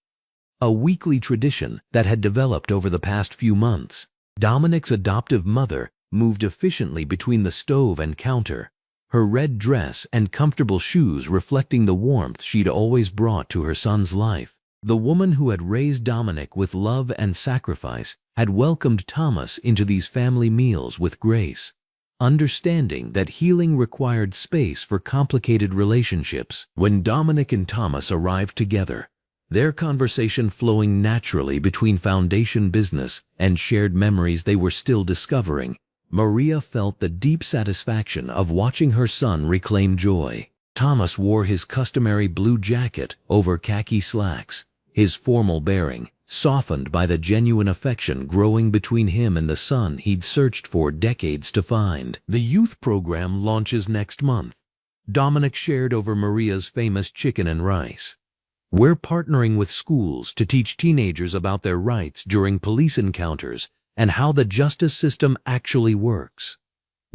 A weekly tradition that had developed over the past few months. Dominic's adoptive mother moved efficiently between the stove and counter, her red dress and comfortable shoes reflecting the warmth she'd always brought to her son's life. The woman who had raised Dominic with love and sacrifice had welcomed Thomas into these family meals with grace, understanding that healing required space for complicated relationships. When Dominic and Thomas arrived together, their conversation flowing naturally between foundation business and shared memories they were still discovering, Maria felt the deep satisfaction of watching her son reclaim joy. Thomas wore his customary blue jacket over khaki slacks, his formal bearing softened by the genuine affection growing between him and the son he'd searched for decades to find. The youth program launches next month, Dominic shared over Maria's famous chicken and rice. We're partnering with schools to teach teenagers about their rights during police encounters and how the justice system actually works.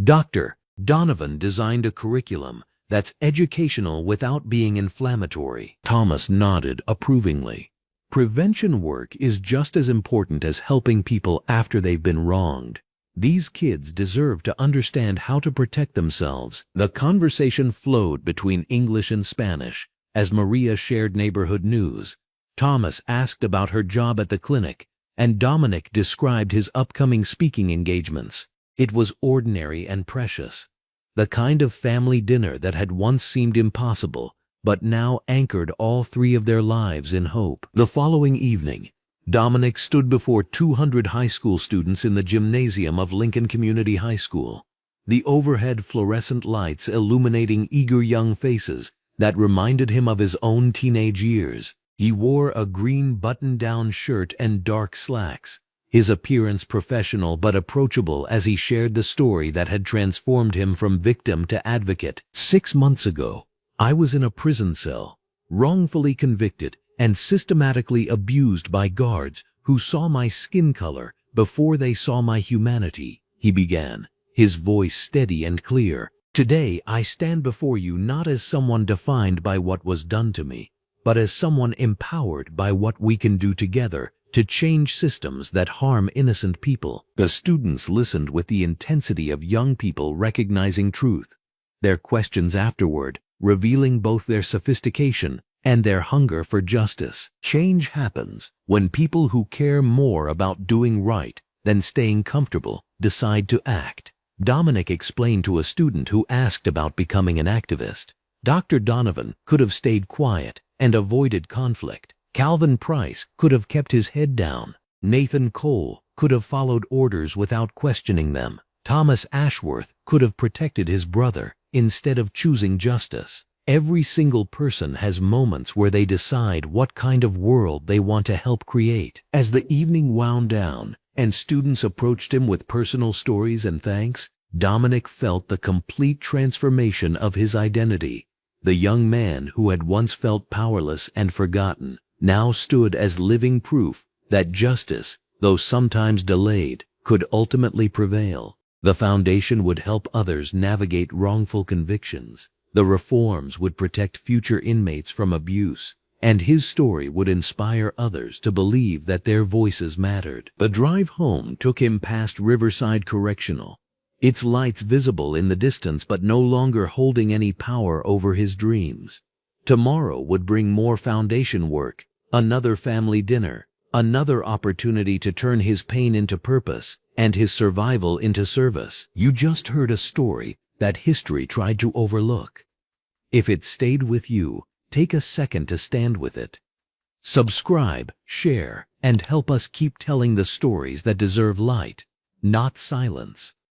Dr. Donovan designed a curriculum that's educational without being inflammatory. Thomas nodded approvingly. Prevention work is just as important as helping people after they've been wronged. These kids deserve to understand how to protect themselves. The conversation flowed between English and Spanish. As Maria shared neighborhood news, Thomas asked about her job at the clinic, and Dominic described his upcoming speaking engagements. It was ordinary and precious. The kind of family dinner that had once seemed impossible, but now anchored all three of their lives in hope. The following evening, Dominic stood before 200 high school students in the gymnasium of Lincoln Community High School, the overhead fluorescent lights illuminating eager young faces that reminded him of his own teenage years. He wore a green button-down shirt and dark slacks, his appearance professional but approachable as he shared the story that had transformed him from victim to advocate. 6 months ago, I was in a prison cell, wrongfully convicted and systematically abused by guards who saw my skin color before they saw my humanity, he began, his voice steady and clear. Today, I stand before you not as someone defined by what was done to me, but as someone empowered by what we can do together to change systems that harm innocent people. The students listened with the intensity of young people recognizing truth, their questions afterward revealing both their sophistication and their hunger for justice. Change happens when people who care more about doing right than staying comfortable decide to act. Dominic explained to a student who asked about becoming an activist. Dr. Donovan could have stayed quiet and avoided conflict. Calvin Price could have kept his head down. Nathan Cole could have followed orders without questioning them. Thomas Ashworth could have protected his brother instead of choosing justice. Every single person has moments where they decide what kind of world they want to help create. As the evening wound down and students approached him with personal stories and thanks, Dominic felt the complete transformation of his identity. The young man who had once felt powerless and forgotten now stood as living proof that justice, though sometimes delayed, could ultimately prevail. The foundation would help others navigate wrongful convictions. The reforms would protect future inmates from abuse, and his story would inspire others to believe that their voices mattered. The drive home took him past Riverside Correctional, its lights visible in the distance but no longer holding any power over his dreams. Tomorrow would bring more foundation work, another family dinner, another opportunity to turn his pain into purpose and his survival into service. You just heard a story that history tried to overlook. If it stayed with you, take a second to stand with it. Subscribe, share, and help us keep telling the stories that deserve light, not silence.